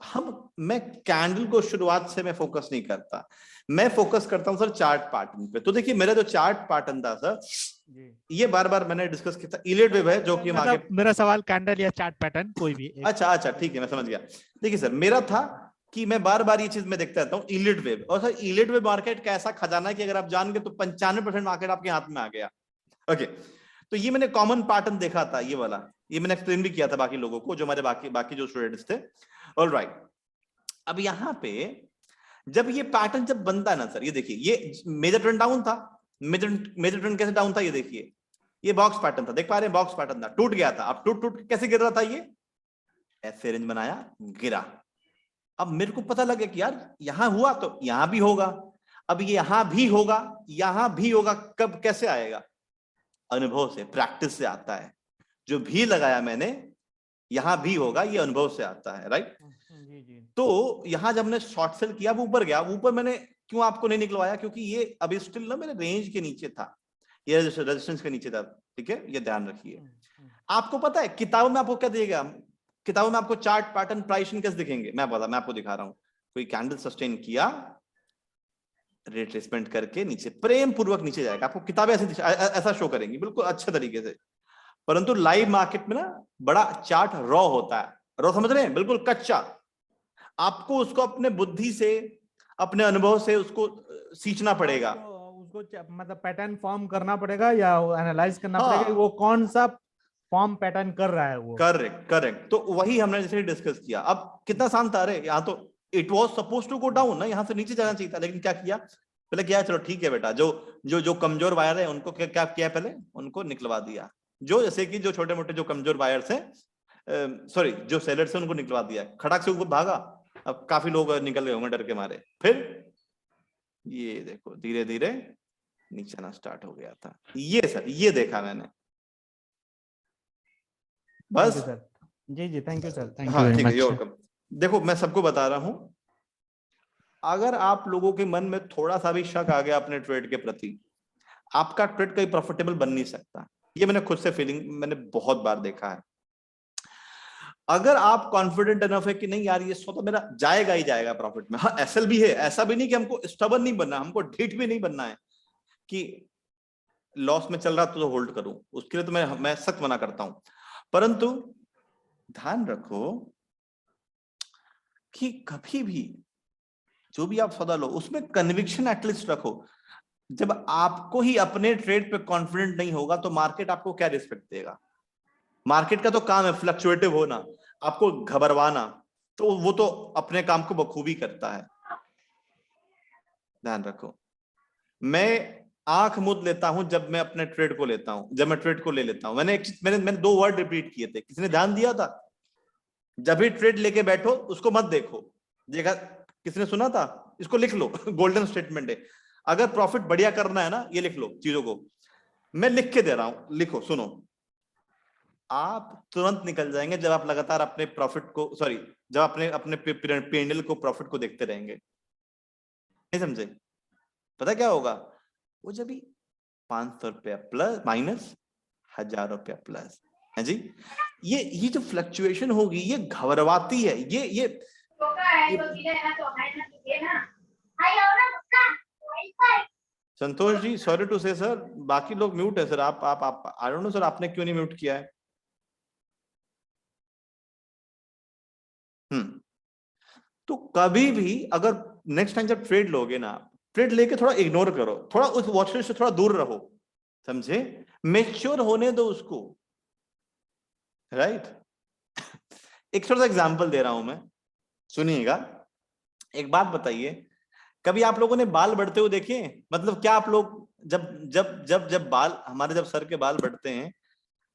मैं कैंडल को शुरुआत से मैं फोकस नहीं करता, मैं फोकस करता हूं सर चार्ट पैटर्न पे। तो देखिए मेरा जो चार्ट पैटर्न था सर, ये बार बार मैंने डिस्कस किया था, इलियट वेव है जो कि मतलब मेरा सवाल कैंडल या चार्ट पैटर्न कोई भी एक। अच्छा ठीक है, मैं समझ गया। देखिए सर, मेरा था कि मैं बार बार ये चीज मैं देखता रहता हूँ, इलियट वेव। और सर इलियट वेव मार्केट का ऐसा खजाना है कि अगर आप जान गए तो 95% मार्केट आपके हाथ में आ गया। ओके, तो ये मैंने कॉमन पैटर्न देखा था, ये वाला, ये मैंने एक्सप्लेन भी किया था बाकी लोगों को, जो हमारे बाकी जो स्टूडेंट्स थे। ऑलराइट, अब यहाँ पे जब ये पैटर्न जब बनता है ना सर, ये देखिए, ये मेजर ट्रेंड डाउन था, मेजर ट्रेंड कैसे डाउन था, ये देखिए, ये बॉक्स पैटर्न था, देख पा रहे हैं, बॉक्स पैटर्न था, टूट गया था। अब टूट कैसे गिर रहा था, ये ऐसे रेंज बनाया, गिरा। अब मेरे को पता लगे कि यार यहां हुआ तो यहां भी होगा, अब ये यहां भी होगा, यहां भी होगा, कब कैसे आएगा? अनुभव से, प्रैक्टिस से आता है। जो भी लगाया मैंने, यहां भी होगा, ये अनुभव से आता है, राइट। जी। तो यहां जब हमने शॉर्ट सेल किया, वो ऊपर गया, ऊपर मैंने क्यों आपको नहीं निकलवाया, क्योंकि ये अभी स्टिल ना मेरे रेंज के नीचे था, ये रेजिस्टेंस के नीचे था, ठीक है, ये ध्यान रखिए। आपको पता है किताबों में आपको क्या दिएगा, किताबों में आपको चार्ट पैटर्न प्राइसिंग कैसे दिखेंगे, मैं आपको दिखा रहा हूं। कोई कैंडल सस्टेन किया, रिट्रेसमेंट करके नीचे, प्रेम पूर्वक नीचे जाएगा, आपको किताबें ऐसा शो करेंगी बिल्कुल अच्छे तरीके से। परंतु लाइव मार्केट में ना बड़ा चार्ट रॉ होता है, रॉ समझ रहे हैं, बिल्कुल कच्चा। आपको उसको अपने बुद्धि से, अपने अनुभव से उसको सींचना पड़ेगा, उसको मतलब पैटर्न फॉर्म करना पड़ेगा या एनालाइज करना हाँ, पड़ेगा कि वो कौन सा फॉर्म पैटर्न कर रहा है वो। करेक्ट। तो वही हमने जैसे डिस्कस किया। अब कितना आसान था, अरे यहाँ तो it was suppose to go down ना, यहाँ से नीचे जाना चाहिए था, लेकिन क्या किया, पहले क्या, चलो ठीक है बेटा, जो कमजोर वायर है उनको क्या किया, पहले उनको निकलवा दिया। जो जैसे कि जो छोटे मोटे जो कमजोर वायर्स हैं, सॉरी जो सेलर्स हैं, उनको निकलवा दिया, खड़ाक से ऊपर भागा। अब काफी लोग निकल गए होंगे डर के मारे, फिर ये देखो धीरे धीरे नीचे आना स्टार्ट हो गया था। ये सर, ये देखा मैंने, बस। Sir ji thank you sir, thank you हाँ वेरी ठीक है, मच। you're welcome। देखो मैं सबको बता रहा हूं, अगर आप लोगों के मन में थोड़ा सा भी शक आ गया अपने ट्रेड के प्रति, आपका ट्रेड कहीं प्रॉफिटेबल बन नहीं सकता। ये मैंने खुद से फीलिंग मैंने बहुत बार देखा है। अगर आप कॉन्फिडेंट इनफ है कि नहीं यार ये तो मेरा जाएगा ही जाएगा प्रॉफिट में, हाँ एसएल भी है, ऐसा भी नहीं कि हमको स्टबर्न नहीं बनना, हमको ढीठ भी नहीं बनना है कि लॉस में चल रहा तो होल्ड करूं, उसके लिए तो मैं सख्त मना करता हूं। परंतु ध्यान रखो कि कभी भी जो भी आप सौदा लो उसमें कन्विक्शन एटलीस्ट रखो। जब आपको ही अपने ट्रेड पे कॉन्फिडेंट नहीं होगा तो मार्केट आपको क्या रिस्पेक्ट देगा? मार्केट का तो काम है फ्लक्चुएटिव होना, आपको घबरवाना, तो वो तो अपने काम को बखूबी करता है। ध्यान रखो, मैं आंख मूंद लेता हूं जब मैं अपने ट्रेड को लेता हूं, जब मैं ट्रेड को ले लेता हूं। मैंने 2 वर्ड रिपीट किए थे, किसी ने ध्यान दिया था? जब भी ट्रेड लेके बैठो उसको मत देखो। देखा, किसने सुना था? इसको लिख लो गोल्डन स्टेटमेंट है। अगर प्रॉफिट बढ़िया करना है ना, ये लिख लो चीजों को, मैं लिख के दे रहा हूं, लिखो, सुनो। आप तुरंत निकल जाएंगे जब आप लगातार अपने प्रॉफिट को, सॉरी, जब अपने अपने पेंडल को, प्रॉफिट को देखते रहेंगे। नहीं समझे? पता क्या होगा? वो जब भी 500 रुपया प्लस माइनस 1000 रुपया प्लस है जी, ये जो फ्लक्चुएशन होगी ये घबराती है। ये संतोष जी, सॉरी टू से सर, बाकी लोग म्यूट है सर। आप आई डोंट नो सर, आपने क्यों नहीं म्यूट किया है? तो कभी भी अगर नेक्स्ट टाइम जब ट्रेड लोगे ना, ट्रेड लेके थोड़ा इग्नोर करो, थोड़ा उस वॉचलिस्ट से थोड़ा दूर रहो, समझे? मेच्योर होने दो उसको, राइट? एक छोटा सा एग्जांपल दे रहा हूं मैं, सुनिएगा। एक बात बताइए, कभी आप लोगों ने बाल बढ़ते हुए देखे? मतलब क्या आप लोग जब जब जब जब बाल हमारे, जब सर के बाल बढ़ते हैं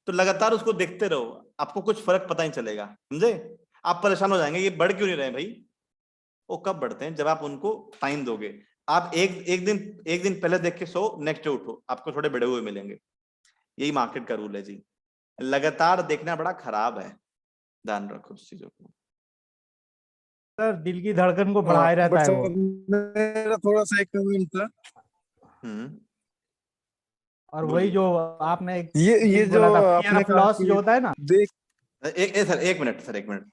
तो लगातार उसको देखते रहो, आपको कुछ फर्क पता नहीं चलेगा, समझे? आप परेशान हो जाएंगे, ये बढ़ क्यों नहीं रहे भाई? वो कब बढ़ते हैं? जब आप उनको टाइम दोगे। आप एक दिन पहले देख के सो, नेक्स्ट डे उठो, आपको थोड़े बड़े हुए मिलेंगे। यही मार्केट का रूल है जी। लगातार देखना बड़ा खराब है, ध्यान रखो उस चीजों को। सर दिल की धड़कन को बढ़ाए रहता है वो। मेरा थोड़ा सा एक कमेंट था। और वही जो आपने ये जो बोला था, आपने fear of कहा loss कि जो होता है ना। देख सर एक मिनट,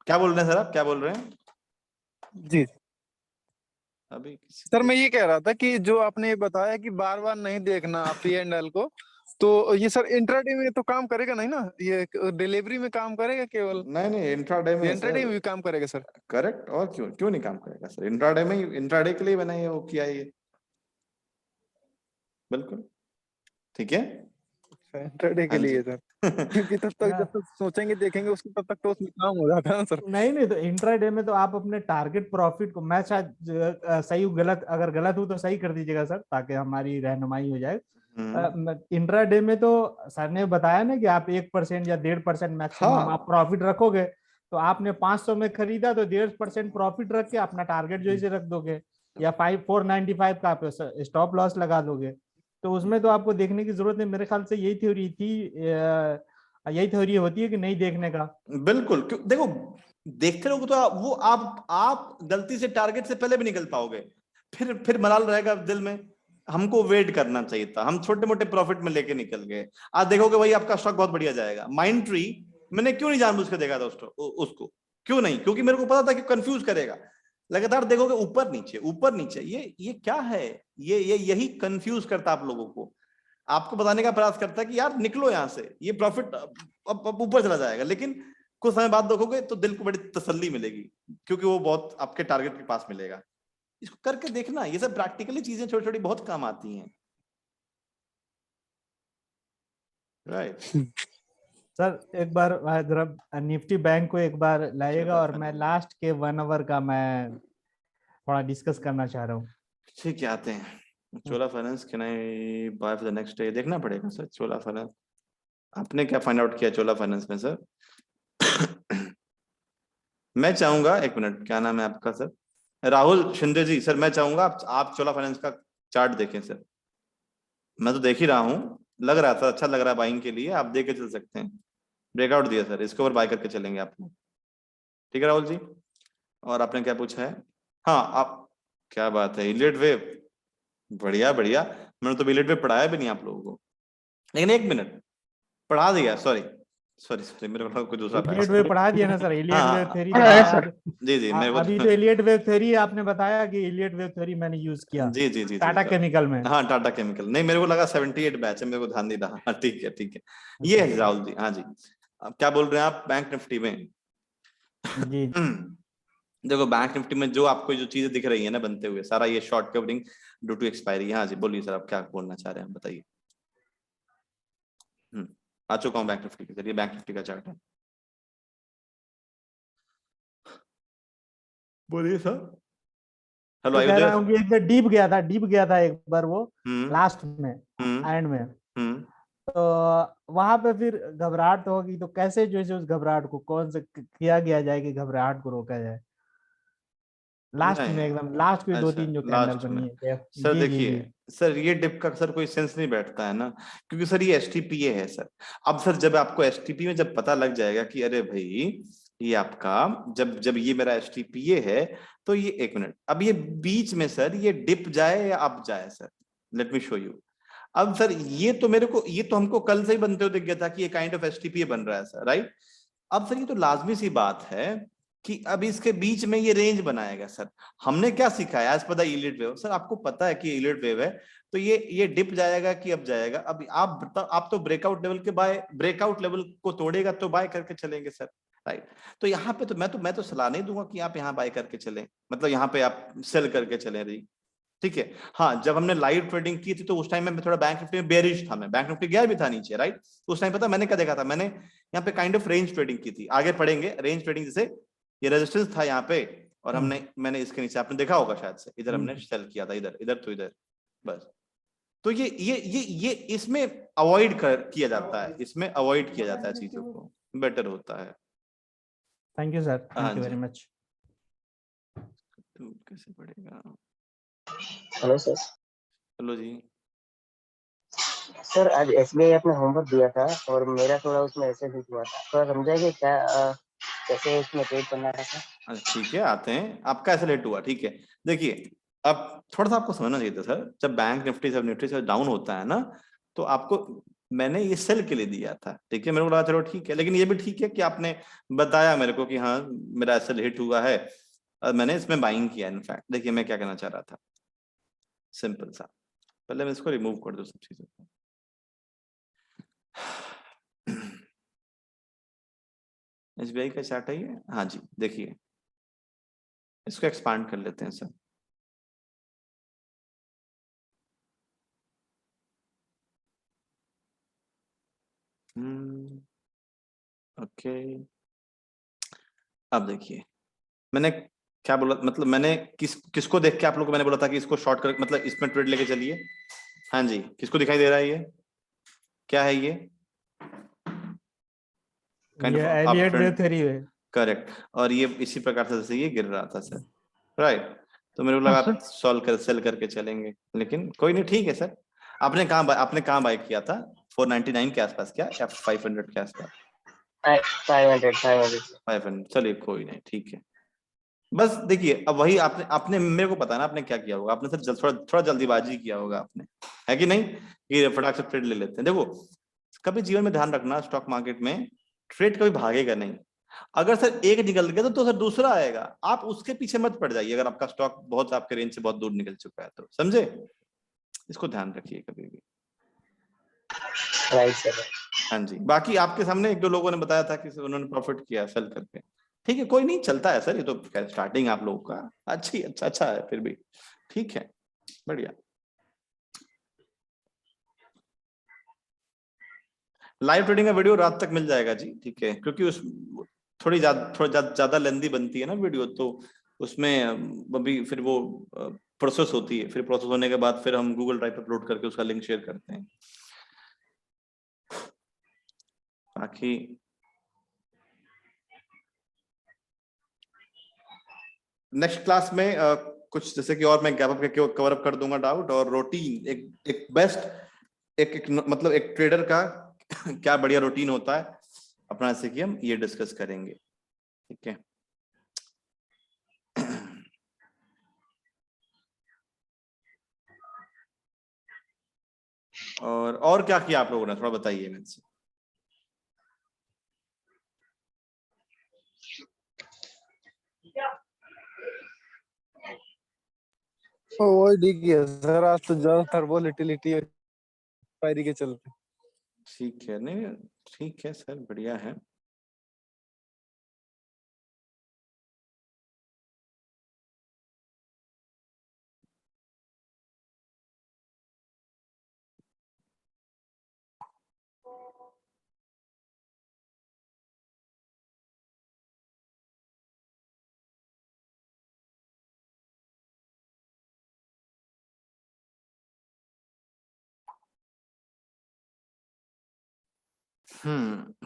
क्या बोल रहे हैं सर? आप क्या बोल रहे हैं? जी अभी सर, मैं ये कह रहा था कि जो आपने बताया कि बार बार नहीं देखना P&L को, तो ये सर इंट्राडे में तो काम करेगा नहीं ना? ये डिलीवरी में काम करेगा केवल? नहीं, इंट्राडे में इंट्राडे में भी काम करेगा सर? करेक्ट, और क्यों नहीं काम करेगा सर? इंट्राडे में, इंट्राडे के लिए बना है वो, किया ये, बिल्कुल ठीक है। इंट्राडे के लिए सर क्योंकि तब तक जब तक सोचेंगे देखेंगे उसको, तब तक तो उसमें काम हो जाता है ना सर। नहीं तो इंट्राडे में तो आप अपने टारगेट प्रॉफिट को, मैं शायद सही हूँ, गलत अगर गलत हूँ तो सही कर दीजिएगा सर, ताकि हमारी रहनुमाई हो जाए। इंट्राडे में तो सर ने बताया ना कि आप 1% या 1.5% मैक्सिमम आप प्रॉफिट रखोगे। तो आपने 500 में खरीदा तो 1.5% प्रॉफिट रख के अपना टारगेट जो इसे रख दोगे, या 495 का आप स्टॉप लॉस लगा दोगे। तो उसमें तो आपको देखने की जरूरत नहीं, मेरे ख्याल से यही थ्योरी थी, यही थ्योरी होती है कि नहीं देखने का। बिल्कुल, देखो, देखते रहोगे तो वो आप गलती से टारगेट से पहले भी निकल पाओगे, फिर मलाल रहेगा दिल में। हमको वेट करना चाहिए था, हम छोटे मोटे प्रॉफिट में लेके निकल गए। आज देखोगे भाई आपका स्टॉक बहुत बढ़िया जाएगा। माइंड ट्री मैंने क्यों नहीं जानबूझ के देखा था उसको, क्यों नहीं? क्योंकि मेरे को पता था कि कंफ्यूज करेगा। लगातार देखोगे ऊपर नीचे, ये क्या है? यही कंफ्यूज करता आप लोगों को, आपको बताने का प्रयास करता है कि यार निकलो यहां से, ये प्रॉफिट अब ऊपर चला जाएगा। लेकिन कुछ समय बाद देखोगे तो दिल को बड़ी तसल्ली मिलेगी, क्योंकि वो बहुत आपके टारगेट के पास मिलेगा। इसको करके देखना, ये सब प्रैक्टिकली चीजें छोटी छोटी बहुत काम आती हैं, राइट? सर एक बार जरा निफ्टी बैंक को एक बार लाइएगा, और मैं लास्ट के 1 आवर का मैं थोड़ा डिस्कस करना चाह रहा हूँ। ठीक है, आते हैं। Chola finance can I buy for the next day? देखना पड़ेगा सर चोला फाइनेंस। आपने क्या फाइंड आउट किया चोला फाइनेंस में सर? मैं चाहूंगा, एक मिनट, क्या नाम है आपका सर? राहुल शिंदे जी। सर मैं चाहूंगा आप चोला फाइनेंस का चार्ट देखें सर। मैं तो देख ही रहा हूँ, लग रहा था अच्छा लग रहा है बाइंग के लिए, आप देख के चल सकते हैं। ब्रेकआउट दिया सर, इसके ऊपर बाय करके चलेंगे आप लोग, ठीक है राहुल जी? और आपने क्या पूछा है? हाँ, आप, क्या बात है, इलियट वेव, बढ़िया बढ़िया। मैंने तो इलियट वेव पढ़ाया भी नहीं आप लोगों को, लेकिन एक मिनट, पढ़ा दिया, सॉरी मेरे को कोई दूसरा इलियट वेव पढ़ा दिया ना सर? इलियट वेव थ्योरी जी अभी तो इलियट वेव थ्योरी आपने बताया कि इलियट वेव थ्योरी मैंने यूज किया जी टाटा केमिकल में। हाँ, टाटा केमिकल नहीं, मेरे को लगा 78 बैच है, मेरे को ध्यान नहीं रहा। ठीक है, ये है राहुल जी। हाँ जी, अब क्या बोल रहे हैं आप बैंक निफ्टी में? जी देखो बैंक निफ्टी में जो आपको जो चीजें दिख रही है ना बनते हुए, सारा ये short covering due to expiry. हाँ जी बोलिए सर, आप क्या बोलना चाह रहे हैं बताइए। आ चुका हूँ बैंक निफ्टी के जरिए, बैंक निफ्टी का चार्ट है, बोलिए सर। हेलो तो आर यू कह रहा देयर? हूँ कि एक बार डीप गया था एक बार वो हम्म लास्ट में, हम्म एंड में। हम्म तो वहां पे फिर घबराहट तो होगी, तो कैसे जो है उस घबराहट को कौन से किया गया जाए कि घबराहट को रोका जाए? लास्ट में, नहीं, एकदम लास्ट की दो अच्छा तीन जो कैंडल लास्ट में बनी है। सर जी जी जी। देखिए, सर ये डिप का सर कोई सेंस नहीं बैठता है ना, क्योंकि सर ये एसटीपीए है सर। अब सर जब आपको एसटीपी में जब पता लग जाएगा कि अरे भाई ये आपका, जब जब ये मेरा एसटीपीए है, तो ये एक मिनट, अब ये बीच में सर ये डिप जाए या अप जाए sir, let me show you. अब सर ये तो मेरे को, ये तो हमको कल से ही बनते हुए दिख गया था कि ये काइंड ऑफ एसटीपीए बन रहा है सर, राइट। अब सर ये तो लाजमी सी बात है कि अब इसके बीच में ये रेंज बनाएगा सर। हमने क्या सीखा है as per the yield wave, sir आपको पता है कि यील्ड वेव है, तो ये डिप जाएगा कि अब जाएगा। अब आप तो ब्रेकआउट लेवल के बाय, ब्रेकआउट लेवल को तोड़ेगा तो बाय करके चलेंगे सर, राइट। तो यहाँ पे तो मैं तो सलाह नहीं दूंगा कि आप यहाँ बाय करके चलें, मतलब यहाँ पे आप सेल करके चलें रही, ठीक है। हाँ जब हमने लाइव ट्रेडिंग की थी तो उस टाइम में थोड़ा बैंक निफ्टी में बेरिश था, मैं बैंक निफ्टी गया भी था नीचे, राइट। तो उस टाइम पता मैंने क्या देखा था, मैंने यहाँ पे काइंड ऑफ रेंज ट्रेडिंग की थी, आगे पढ़ेंगे रेंज ट्रेडिंग, जैसे ये रेजिस्टेंस था यहाँ पे, और मैंने इसके नीचे आपने देखा होगा शायद से, इधर हमने सेल किया था, इधर इधर तो इधर, बस। तो ये इसमें अवॉइड किया जाता है, इसमें अवॉइड किया जाता है चीजों को, बेटर होता है। थैंक यू सर, हाँ थैंक यू जी, वेरी मच। तो कैसे पड़ेगा? Hello sir. चलो जी। सर आज एसबीआई अपना होमवर्क दिया था और मेरा थोड़ा उसमें ऐसे भी हुआ था, थोड़ा समझाइए क्या कैसे उसमें ट्रेड करना था सर? अच्छा ठीक है, आते हैं, आपका ऐसा लेट हुआ, ठीक है। देखिए अब थोड़ा सा आपको समझना चाहिए था सर, जब बैंक निफ्टी सब निफ्टी से डाउन होता है ना, तो आपको मैंने ये सेल के लिए दिया था, ठीक है। मेरे को लगा चलो ठीक है, लेकिन ये भी ठीक है कि आपने बताया मेरे को कि हाँ मेरा ऐसा हिट हुआ है और मैंने इसमें बाइंग किया। इनफैक्ट देखिए मैं क्या कहना चाह रहा था, सिंपल सा, पहले मैं इसको रिमूव कर दूं सब चीजों को। एसबीआई का चार्ट है ये, हाँ जी देखिए, इसको एक्सपांड कर लेते हैं सर। ओके, अब देखिए मैंने क्या बोला, मतलब मैंने किसको देख के आप लोग को मैंने बोला था कि इसको शॉर्ट कर, मतलब इसमें ट्रेड लेके चलिए। हाँ जी, किसको दिखाई दे रहा है ये, क्या है ये? काइंड ये of up Elliott wave trend, theory है। करेक्ट। और ये इसी प्रकार से जैसे ये गिर रहा था सर, राइट। तो मेरे को हाँ लगा सर। आप सॉल्व कर सेल करके चलेंगे, लेकिन कोई नहीं, ठीक है सर। आपने कहाँ बाय किया था? 499 के आसपास क्या, या 500 के आसपास? 500 500, चलिए कोई नहीं, ठीक है। बस देखिए अब वही आपने आपने मेरे को पता ना आपने क्या किया होगा, आपने सर थोड़ा थोड़ा जल्दीबाजी किया होगा आपने, है कि नहीं, कि फटाक से ट्रेड ले लेते हैं। देखो कभी जीवन में ध्यान रखना, स्टॉक मार्केट में ट्रेड कभी भागेगा नहीं। अगर सर एक निकल गया तो सर दूसरा आएगा, आप उसके पीछे मत पड़ जाइए, अगर आपका स्टॉक बहुत आपके रेंज से बहुत दूर निकल चुका है तो, समझे, इसको ध्यान रखिए कभी भी। Right sir. हाँ जी, बाकी आपके सामने एक दो लोगों ने बताया था कि उन्होंने प्रॉफिट किया सेल करके, ठीक है कोई नहीं, चलता है सर, ये तो स्टार्टिंग आप लोगों का अच्छा है फिर भी, ठीक है, बढ़िया। लाइव ट्रेडिंग का वीडियो रात तक मिल जाएगा जी, ठीक है, क्योंकि उस थोड़ा ज्यादा लेंदी बनती है ना वीडियो, तो उसमें अभी फिर वो प्रोसेस होती है, फिर प्रोसेस होने के बाद फिर हम गूगल ड्राइव पे अपलोड करके उसका लिंक शेयर करते हैं। बाकी नेक्स्ट क्लास में कुछ जैसे कि और मैं गैप अप के कवर अप कर दूंगा डाउट, और रूटीन एक बेस्ट मतलब एक ट्रेडर का क्या बढ़िया रूटीन होता है अपना, जैसे कि हम ये डिस्कस करेंगे, ठीक है। और क्या किया आप लोगों ने, थोड़ा बताइए मेरे से। वो ठीक है सर, आज तो ज्यादातर वोलेटिलिटी एक्सपायरी के चलते। ठीक है, नहीं ठीक है सर, बढ़िया है।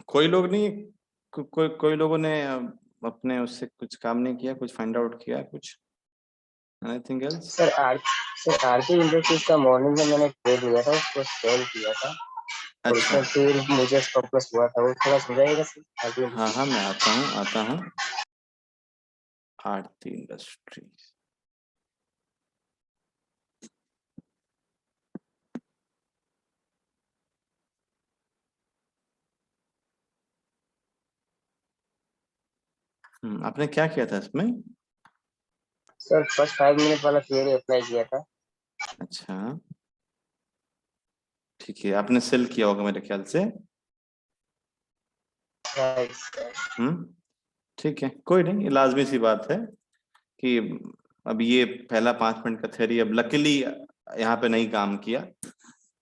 कोई लोग नहीं, कोई लोगों ने अपने उससे कुछ काम नहीं किया, कुछ फाइंड आउट किया, कुछ एनीथिंग एल्स? सर आरती इंडस्ट्रीज का मॉर्निंग में मैंने ट्रेड लिया था, उसको सेल किया था। और अच्छा, उसमें फिर मुझे स्टॉप लॉस हुआ था, वो थोड़ा समझाइएगा सर आरती हाँ इंडस्ट्रीज। हाँ मैं आता हूँ। आरती इंडस्ट्रीज, आपने क्या किया था इसमें? सर फर्स्ट 5 मिनट वाला थियरी अप्लाई किया था। अच्छा ठीक है, आपने सेल किया होगा मेरे ख्याल से। Right sir. ठीक है, कोई नहीं, ये लाजमी सी बात है कि अब ये पहला 5 मिनट का थ्योरी अब लकीली यहाँ पे नहीं काम किया,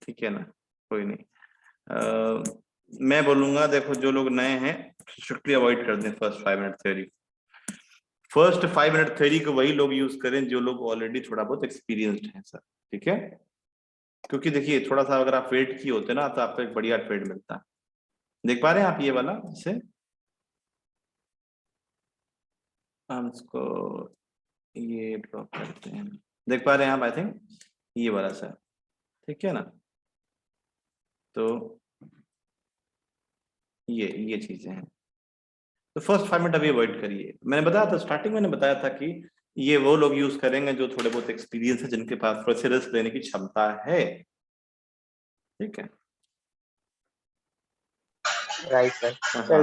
ठीक है ना, कोई नहीं। मैं बोलूंगा देखो, जो लोग नए हैं स्ट्रिक्टली अवॉइड कर दें first 5 minute theory. First 5 minute theory को वही लोग यूज करें जो लोग ऑलरेडी थोड़ा बहुत एक्सपीरियंस्ड हैं सर, ठीक है? क्योंकि देखिए थोड़ा सा अगर आप वेट किए होते ना तो आपको एक बढ़िया ट्रेड मिलता। देख पा रहे हैं आप ये वाला? इसे हम इसको ये ड्रॉप करते हैं, देख पा रहे हैं आप? आई थिंक ये वाला सर, ठीक है ना? तो ये चीजें हैं। तो फर्स्ट 5 मिनट अभी अवॉइड करिए। मैंने बताया था स्टार्टिंग, मैंने बताया था कि ये वो लोग यूज करेंगे जो थोड़े बहुत एक्सपीरियंस है, जिनके पास थोड़े से रिस्क लेने की क्षमता है, ठीक है? Right sir. सर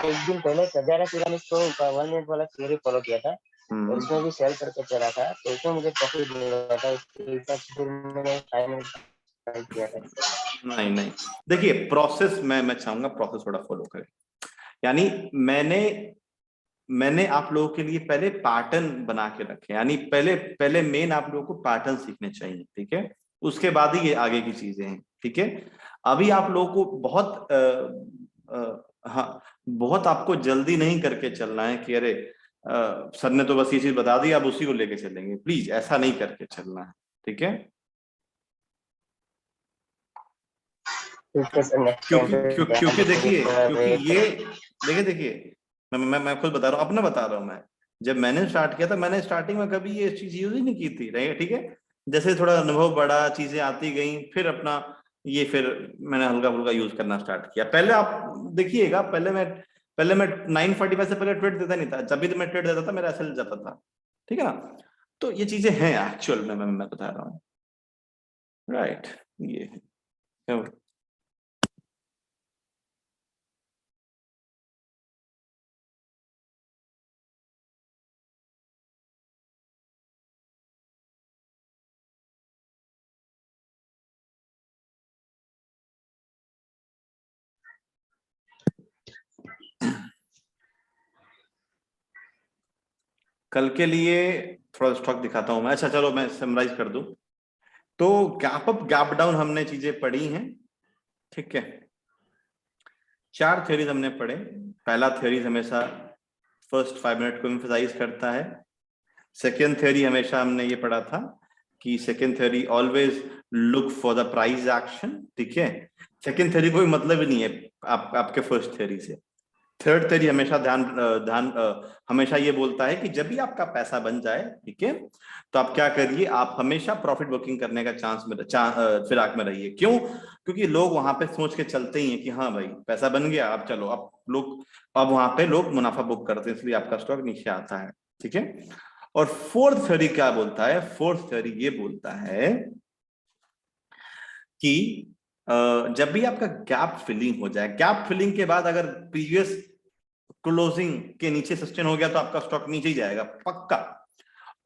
एक दिन पहले सजारा पिरामिड को 1 मिनट वाला थियरी फॉलो किया था, और उसमें भी सेल करके चला था, तो उसमें मुझे प्रॉफिट मिला था। उसके हिसाब से फिर मैंने 5 मिनट किया था। नहीं देखिए, प्रोसेस मैं चाहूंगा प्रोसेस थोड़ा फॉलो करें। यानी मैंने आप लोगों के लिए पहले पैटर्न बना के रखे, यानी पहले मेन आप लोगों को पैटर्न सीखने चाहिए, ठीक है? उसके बाद ही ये आगे की चीजें हैं, ठीक है? अभी आप लोगों को हाँ, बहुत आपको जल्दी नहीं करके चलना है कि अरे सर ने तो बस ये चीज बता दी अब उसी को लेके चलेंगे, प्लीज ऐसा नहीं करके चलना है, ठीक है? क्योंकि देखिए मैं खुद बता रहा हूँ, अपना बता रहा हूँ मैं। जब मैंने स्टार्ट किया था, मैंने स्टार्टिंग में कभी ये चीज यूज ही नहीं की थी, राइट? ठीक है, जैसे थोड़ा अनुभव बढ़ा, चीजें आती गई, फिर मैंने हल्का फुल्का यूज करना स्टार्ट किया। पहले आप देखिएगा, पहले मैं 9:45 से पहले ट्रेड देता नहीं था। जब भी तो मैं ट्रेड देता था मेरा एसएल जाता था, ठीक है ना? तो ये चीजें हैं एक्चुअल में, मैं बता रहा हूँ, राइट? ये है। कल के लिए थोड़ा स्टॉक दिखाता हूं मैं। अच्छा चलो मैं समराइज कर दूं। तो गैप अप गैप डाउन हमने चीजें पढ़ी हैं, ठीक है? 4 थ्योरीज हमने पढ़े। पहला थ्योरीज हमेशा फर्स्ट 5 मिनट को एम्फसाइज करता है। सेकेंड थ्योरी हमेशा हमने ये पढ़ा था कि second theory always look for the price action, ठीक है? सेकेंड थ्योरी कोई मतलब ही नहीं है आपके फर्स्ट थ्योरी से। थर्ड थ्योरी हमेशा हमेशा ये बोलता है कि जब भी आपका पैसा बन जाए, ठीक है, तो आप क्या करिए, आप हमेशा प्रॉफिट बुकिंग करने का फिराक में रहिए। क्यों? क्योंकि लोग वहां पे सोच के चलते ही हैं कि हाँ भाई पैसा बन गया, अब चलो, अब वहां पे लोग मुनाफा बुक करते हैं, इसलिए आपका स्टॉक नीचे आता है, ठीक है? और फोर्थ थ्योरी क्या बोलता है? फोर्थ थ्योरी ये बोलता है कि जब भी आपका गैप फिलिंग हो जाए, गैप फिलिंग के बाद अगर प्रीवियस क्लोजिंग के नीचे सस्टेन हो गया तो आपका स्टॉक नीचे ही जाएगा पक्का।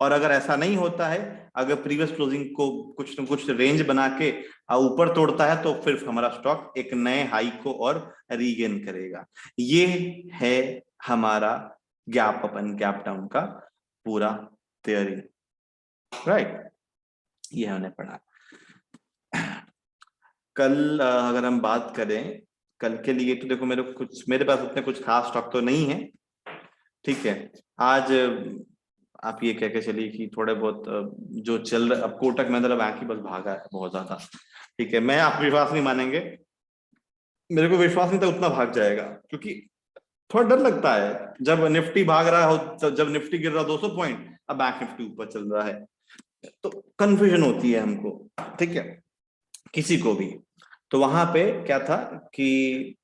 और अगर ऐसा नहीं होता है, अगर प्रीवियस क्लोजिंग को कुछ न कुछ रेंज बना के ऊपर तोड़ता है, तो फिर हमारा स्टॉक एक नए हाई को और रीगेन करेगा। ये है हमारा gap up and gap down का पूरा थ्योरी, राइट? ये हमने पढ़ा। कल अगर हम बात करें कल के लिए, तो देखो मेरे पास उतने कुछ खास स्टॉक तो नहीं है, ठीक है? आज आप ये कह के चलिए कि थोड़े बहुत जो चल रहा, अब कोटक महिंद्रा बैंक ही बस भागा है बहुत ज्यादा, ठीक है? मैं आप विश्वास नहीं मानेंगे, मेरे को विश्वास नहीं था उतना भाग जाएगा, क्योंकि थोड़ा डर लगता है जब निफ्टी भाग रहा हो, जब निफ्टी गिर रहा 200 पॉइंट, अब बैंक निफ्टी ऊपर चल रहा है, तो कंफ्यूजन होती है हमको, ठीक है, किसी को भी। तो वहां पे क्या था कि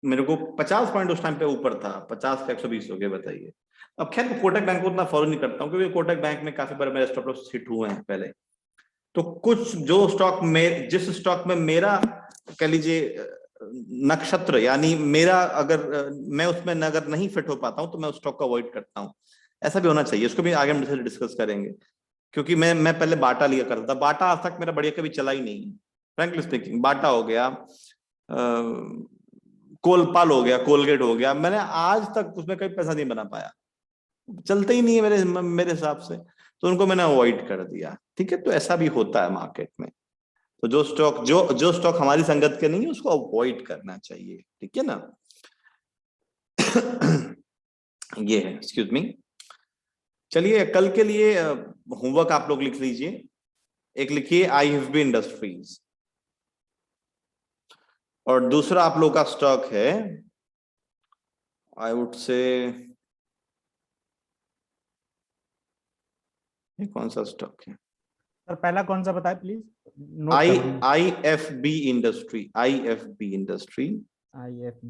मेरे को 50 पॉइंट उस टाइम पे ऊपर था, 50 से 120 हो गए, बताइए। अब खैर कोटक बैंक को उतना फॉलो नहीं करता हूँ, क्योंकि कोटक बैंक में काफी बार मेरे स्टॉप लॉस हिट हुए हैं पहले। तो कुछ जो स्टॉक में, जिस स्टॉक में मेरा कह लीजिए नक्षत्र, यानी मेरा अगर मैं उसमें अगर नहीं फिट हो पाता हूं तो मैं उस स्टॉक को अवॉइड करता हूं। ऐसा भी होना चाहिए, उसको भी आगे हम डिस्कस करेंगे। क्योंकि मैं पहले बाटा लिया करता था, बाटा आज तक मेरा बढ़िया कभी चला ही नहीं, फ्रैंकली स्पीकिंग। बाटा हो गया, कोलपाल हो गया, कोलगेट हो गया, मैंने आज तक उसमें कभी पैसा नहीं बना पाया, चलते ही नहीं है मेरे हिसाब से, तो उनको मैंने अवॉइड कर दिया, ठीक है। तो ऐसा भी होता है मार्केट में। तो जो स्टॉक हमारी संगत के नहीं है उसको अवॉइड करना चाहिए, ठीक है ना। ये है, एक्सक्यूज मी। चलिए कल के लिए होमवर्क आप लोग लिख लीजिए। एक लिखिए IFB इंडस्ट्रीज, और दूसरा आप लोग का स्टॉक है, आई वुड से, ये कौन सा स्टॉक है? सर पहला कौन सा बताए please? IFB industry, IFB industry. IFB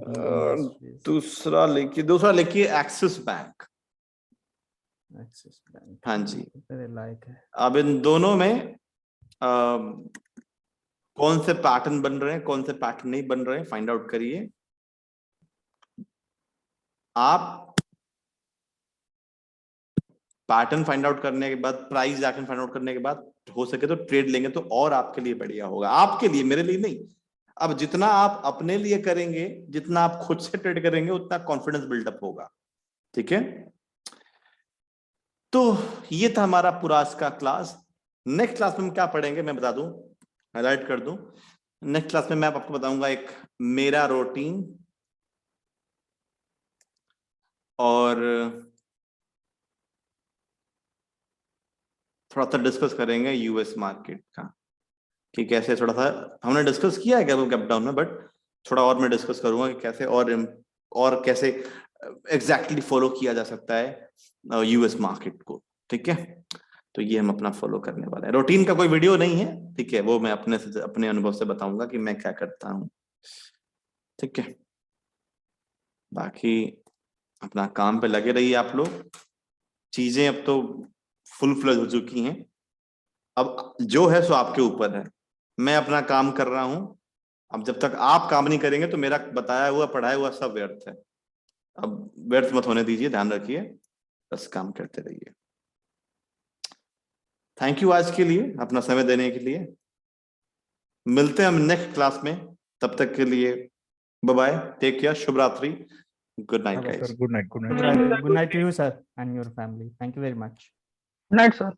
दूसरा लिखिए एक्सिस बैंक। एक्सिस बैंक, हाँ जी। तेरे लायक है। अब इन दोनों में कौन से पैटर्न बन रहे हैं, कौन से पैटर्न नहीं बन रहे हैं, फाइंड आउट करिए। आप पैटर्न फाइंड आउट करने के बाद, प्राइस एक्शन फाइंड आउट करने के बाद, हो सके तो ट्रेड लेंगे तो और आपके लिए बढ़िया होगा, आपके लिए, मेरे लिए नहीं। अब जितना आप अपने लिए करेंगे, जितना आप खुद से ट्रेड करेंगे, उतना कॉन्फिडेंस बिल्डअप होगा, ठीक है। तो ये था हमारा पूरा आज का क्लास। नेक्स्ट क्लास में हम क्या पढ़ेंगे मैं बता दूं, हाईलाइट कर दूं। नेक्स्ट क्लास में मैं आपको बताऊंगा एक मेरा रूटीन, और थोड़ा सा डिस्कस करेंगे यूएस मार्केट का, कि कैसे, थोड़ा सा हमने डिस्कस किया है गैप डाउन में, बट थोड़ा और मैं डिस्कस करूंगा कि कैसे और कैसे एग्जैक्टली फॉलो किया जा सकता है यूएस मार्केट को, ठीक है। तो ये हम अपना फॉलो करने वाले हैं। रूटीन का कोई वीडियो नहीं है, ठीक है, वो मैं अपने अनुभव से बताऊंगा कि मैं क्या करता हूँ, ठीक है। बाकी अपना काम पे लगे रहिए आप लोग। चीजें अब तो फुल फ्लेज हो चुकी हैं, अब जो है सो आपके ऊपर है। मैं अपना काम कर रहा हूं, अब जब तक आप काम नहीं करेंगे तो मेरा बताया हुआ पढ़ाया हुआ सब व्यर्थ है। अब व्यर्थ मत होने दीजिए, ध्यान रखिए, बस काम करते रहिए। थैंक यू आज के लिए, अपना समय देने के लिए। मिलते हैं हम नेक्स्ट क्लास में, तब तक के लिए बाय बाय, टेक केयर, शुभ रात्रि, good night guys. Good night to you, sir, and your family. Thank you very much. Good night, sir.